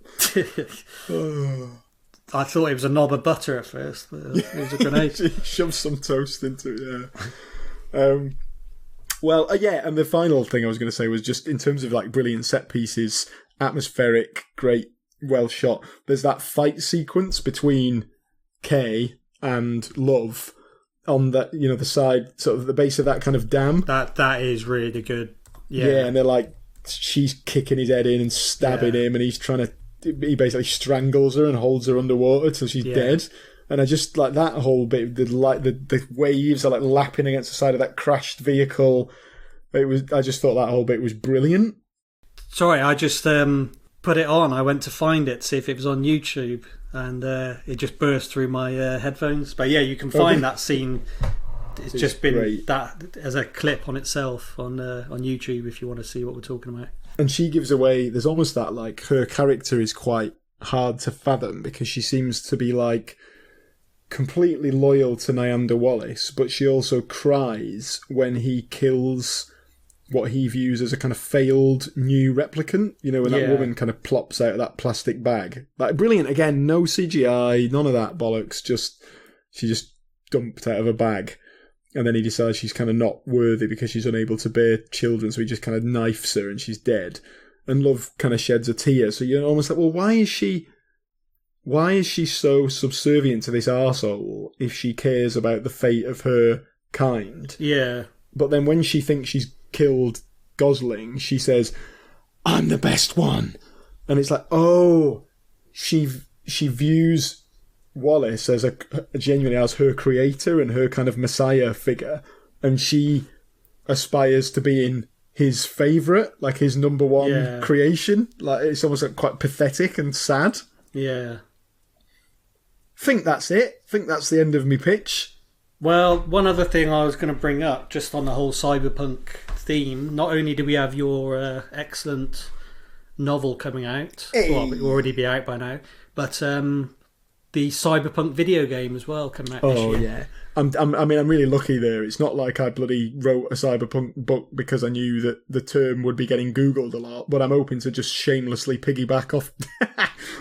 I thought it was a knob of butter at first, but it was a grenade. He shoves some toast into it, and the final thing I was going to say was just in terms of like brilliant set pieces, atmospheric, great, well shot. There's that fight sequence between Kay and Love on that, the side, sort of the base of that kind of dam. That is really good. Yeah, and they're like, she's kicking his head in and stabbing him, and he basically strangles her and holds her underwater till she's dead. And I just like that whole bit. The waves are like lapping against the side of that crashed vehicle. I just thought that whole bit was brilliant. Sorry, I just put it on. I went to find it, see if it was on YouTube, and it just burst through my headphones. But yeah, you can find that scene. It's just been great. That as a clip on itself on YouTube if you want to see what we're talking about. And she gives away. There's almost that like her character is quite hard to fathom because she seems to be like completely loyal to Nyanda Wallace, but she also cries when he kills what he views as a kind of failed new replicant, when that woman kind of plops out of that plastic bag. Like, brilliant. Again, no CGI, none of that bollocks, she just dumped out of a bag. And then he decides she's kind of not worthy because she's unable to bear children, so he just kind of knifes her and she's dead. And love kind of sheds a tear. So you're almost like, well, why is she so subservient to this arsehole if she cares about the fate of her kind? Yeah. But then when she thinks she's killed Gosling, she says, "I'm the best one." And it's like, oh, she views Wallace as genuinely as her creator and her kind of messiah figure, and she aspires to being his favourite, like his number one creation. Like, it's almost like quite pathetic and sad. Yeah. Think that's it. Think that's the end of me pitch. Well, one other thing I was going to bring up, just on the whole cyberpunk theme, not only do we have your excellent novel coming out, well, it will already be out by now, but the cyberpunk video game as well coming out this year. Oh, yeah. I'm really lucky there. It's not like I bloody wrote a cyberpunk book because I knew that the term would be getting Googled a lot, but I'm hoping to just shamelessly piggyback off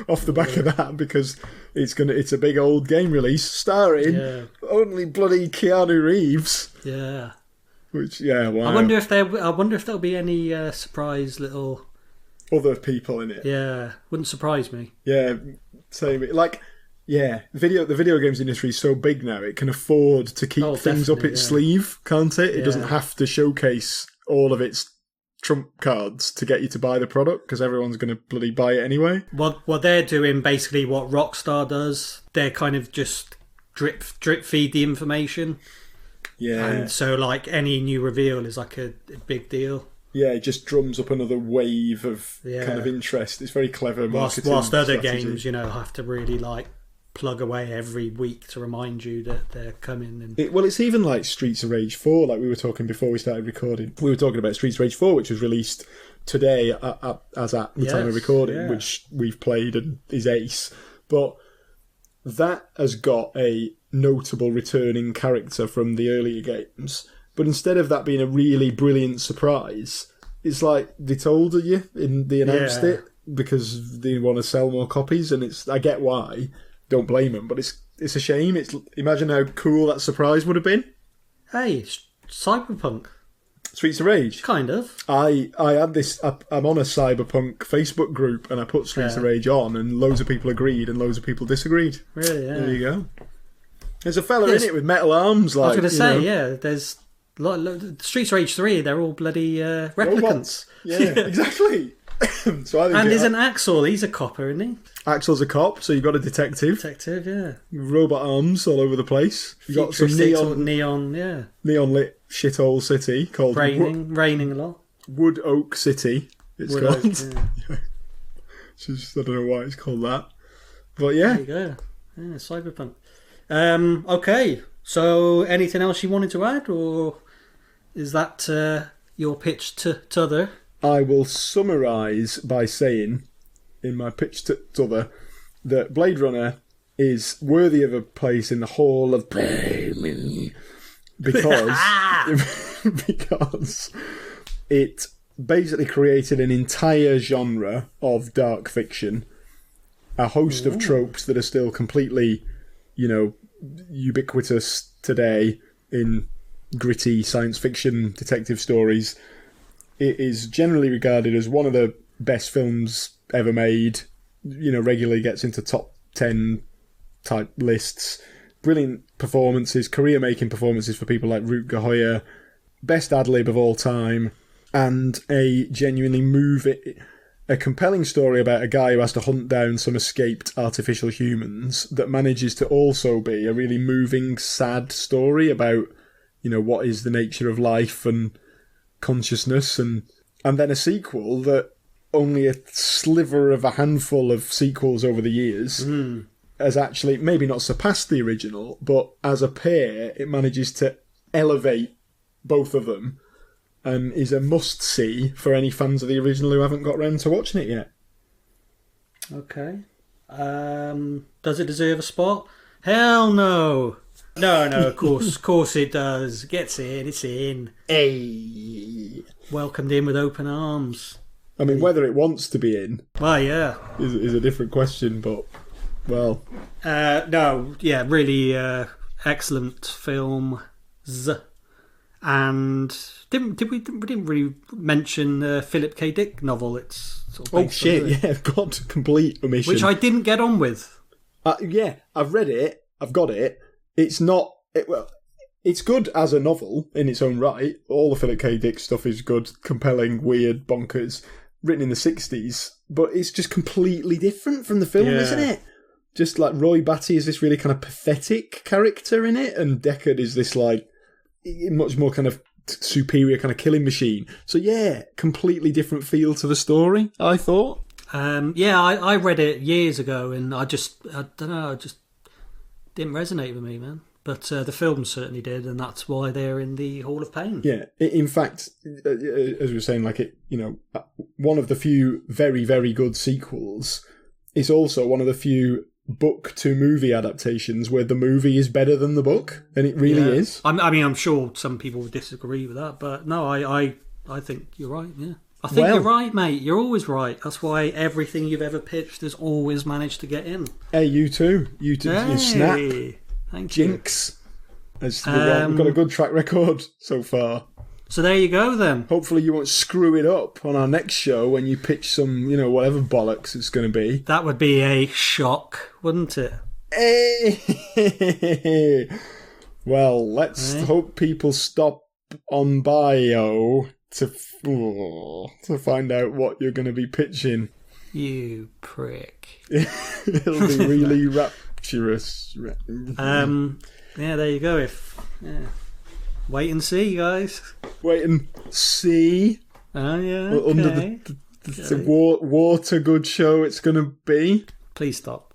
off the back of that because it's a big old game release starring only bloody Keanu Reeves. Yeah. Which, wow. I wonder if there'll be any surprise little other people in it. Yeah, wouldn't surprise me. Yeah, same. Like, yeah, the video games industry is so big now, it can afford to keep things up its sleeve, can't it? It doesn't have to showcase all of its trump cards to get you to buy the product because everyone's going to bloody buy it anyway. Well, they're doing basically what Rockstar does. They're kind of just drip feed the information. Yeah. And so, like, any new reveal is like a big deal. Yeah, it just drums up another wave of kind of interest. It's very clever marketing. Whilst other games, have to really, like, plug away every week to remind you that they're coming. And it's even like Streets of Rage 4, like we were talking before we started recording. We were talking about Streets of Rage 4, which was released today as at the time of recording, which we've played and is ace. But that has got a notable returning character from the earlier games. But instead of that being a really brilliant surprise, it's like they told you and they announced it because they want to sell more copies, and I get why. Don't blame them, but it's a shame. Imagine how cool that surprise would have been. Hey, Cyberpunk. Streets of Rage? Kind of. I had this... I'm on a Cyberpunk Facebook group, and I put Streets of Rage on, and loads of people agreed, and loads of people disagreed. Really, yeah. There you go. There's a fella in it with metal arms. Like, I was going to say, there's... Streets of Rage 3, they're all bloody replicants. Robots. Yeah, exactly. So I think isn't Axel? He's a copper, isn't he? Axel's a cop, so you've got a detective. Detective, yeah. Robot arms all over the place. You've got some neon lit shithole city called raining a lot. Wood Oak City. It's Wood called. Oak, yeah. I don't know why it's called that, but yeah. There you go. Yeah, Cyberpunk. Okay. So, anything else you wanted to add, or is that your pitch to other? I will summarise by saying, in my pitch to other, that Blade Runner is worthy of a place in the Hall of Fame because it basically created an entire genre of dark fiction, a host of tropes that are still completely, ubiquitous today in gritty science fiction detective stories. It is generally regarded as one of the best films ever made. Regularly gets into top 10 type lists. Brilliant performances, career-making performances for people like Rutger Hauer. Best ad-lib of all time. And a genuinely a compelling story about a guy who has to hunt down some escaped artificial humans that manages to also be a really moving, sad story about, what is the nature of life and consciousness, and then a sequel that only a sliver of a handful of sequels over the years has actually maybe not surpassed the original, but as a pair, it manages to elevate both of them and is a must-see for any fans of the original who haven't got round to watching it yet. Okay. Does it deserve a spot? Hell no. No, of course it does. Gets in, it's in. Hey. Welcomed in with open arms. I mean, whether it wants to be in yeah. is a different question, but, well... no, yeah, really excellent film. And we didn't really mention Philip K. Dick novel. It's sort of God, complete omission. Which I didn't get on with. Yeah, I've read it. I've got it. It's not... It's good as a novel in its own right. All the Philip K. Dick stuff is good, compelling, weird, bonkers, written in the 60s. But it's just completely different from the film, isn't it? Just like Roy Batty is this really kind of pathetic character in it, and Deckard is this like much more kind of superior kind of killing machine. So yeah, completely different feel to the story, I thought. I read it years ago, and I don't know, it just didn't resonate with me, man. But the film certainly did, and that's why they're in the Hall of Pain. Yeah, in fact, as we were saying, like one of the few very, very good sequels. It's also one of the few book to movie adaptations where the movie is better than the book, and it really is. I mean, I'm sure some people would disagree with that, but no, I think you're right. Yeah, I think you're right, mate. You're always right. That's why everything you've ever pitched has always managed to get in. Hey, you too. You snap. Thank Jinx. We've got a good track record so far. So there you go then. Hopefully you won't screw it up on our next show when you pitch some, whatever bollocks it's going to be. That would be a shock, wouldn't it? Hey. Well, let's hope people stop on bio to find out what you're going to be pitching. You prick. It'll be really rapturous. Yeah, there you go. Wait and see, guys. Wait and see. Oh, yeah. Okay. Under the water good show it's going to be. Please stop.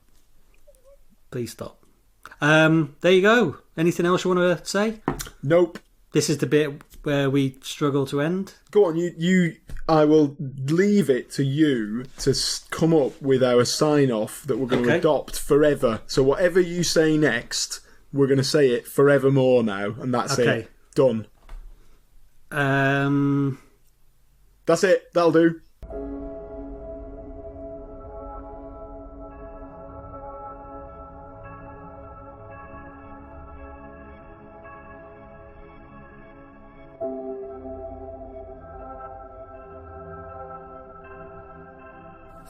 There you go. Anything else you want to say? Nope. This is the bit where we struggle to end. Go on, I will leave it to you to come up with our sign-off that we're going to adopt forever. So whatever you say next, we're going to say it forevermore now, and that's it. Done. That's it. That'll do.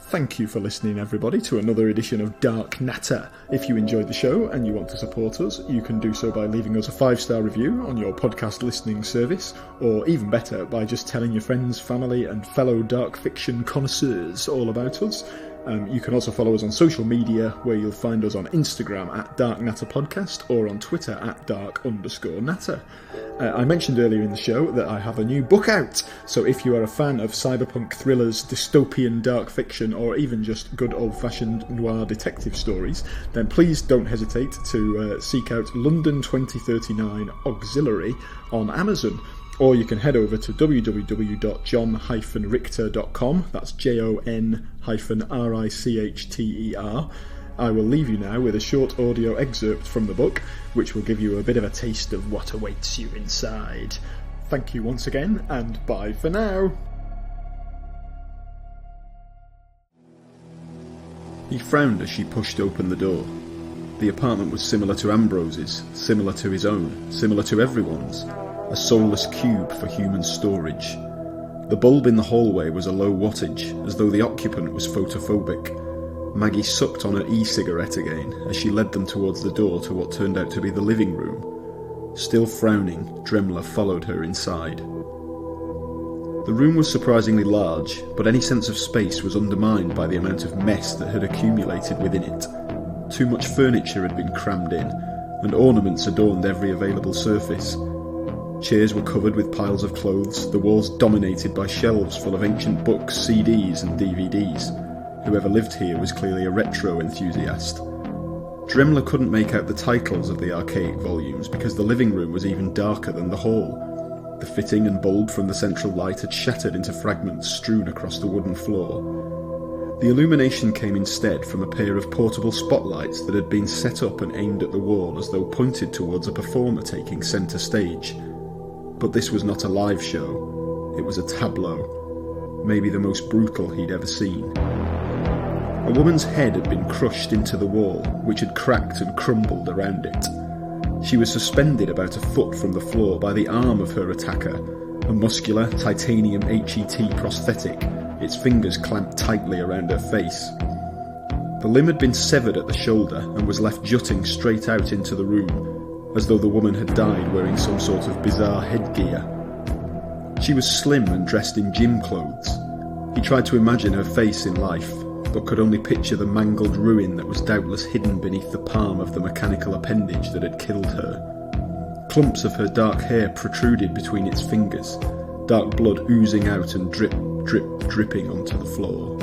Thank you for listening, everybody, to another edition of Dark Natter. If you enjoyed the show and you want to support us, you can do so by leaving us a 5-star review on your podcast listening service, or even better, by just telling your friends, family and fellow dark fiction connoisseurs all about us. You can also follow us on social media, where you'll find us on Instagram at Dark Natter Podcast or on Twitter at Dark_Natter. I mentioned earlier in the show that I have a new book out, so if you are a fan of cyberpunk thrillers, dystopian dark fiction, or even just good old-fashioned noir detective stories, then please don't hesitate to seek out London 2039 Auxiliary on Amazon. Or you can head over to www.jon-richter.com. That's JON-RICHTER. I will leave you now with a short audio excerpt from the book, which will give you a bit of a taste of what awaits you inside. Thank you once again, and bye for now. He frowned as she pushed open the door. The apartment was similar to Ambrose's, similar to his own, similar to everyone's. A soulless cube for human storage. The bulb in the hallway was a low wattage, as though the occupant was photophobic. Maggie sucked on her e-cigarette again as she led them towards the door to what turned out to be the living room. Still frowning, Dremler followed her inside. The room was surprisingly large, but any sense of space was undermined by the amount of mess that had accumulated within it. Too much furniture had been crammed in, and ornaments adorned every available surface. Chairs were covered with piles of clothes, the walls dominated by shelves full of ancient books, CDs and DVDs. Whoever lived here was clearly a retro enthusiast. Dremler couldn't make out the titles of the archaic volumes because the living room was even darker than the hall. The fitting and bulb from the central light had shattered into fragments strewn across the wooden floor. The illumination came instead from a pair of portable spotlights that had been set up and aimed at the wall as though pointed towards a performer taking centre stage. But this was not a live show. It was a tableau, maybe the most brutal he'd ever seen. A woman's head had been crushed into the wall, which had cracked and crumbled around it. She was suspended about a foot from the floor by the arm of her attacker, a muscular titanium HET prosthetic, its fingers clamped tightly around her face. The limb had been severed at the shoulder and was left jutting straight out into the room, as though the woman had died wearing some sort of bizarre headgear. She was slim and dressed in gym clothes. He tried to imagine her face in life, but could only picture the mangled ruin that was doubtless hidden beneath the palm of the mechanical appendage that had killed her. Clumps of her dark hair protruded between its fingers, dark blood oozing out and dripping onto the floor.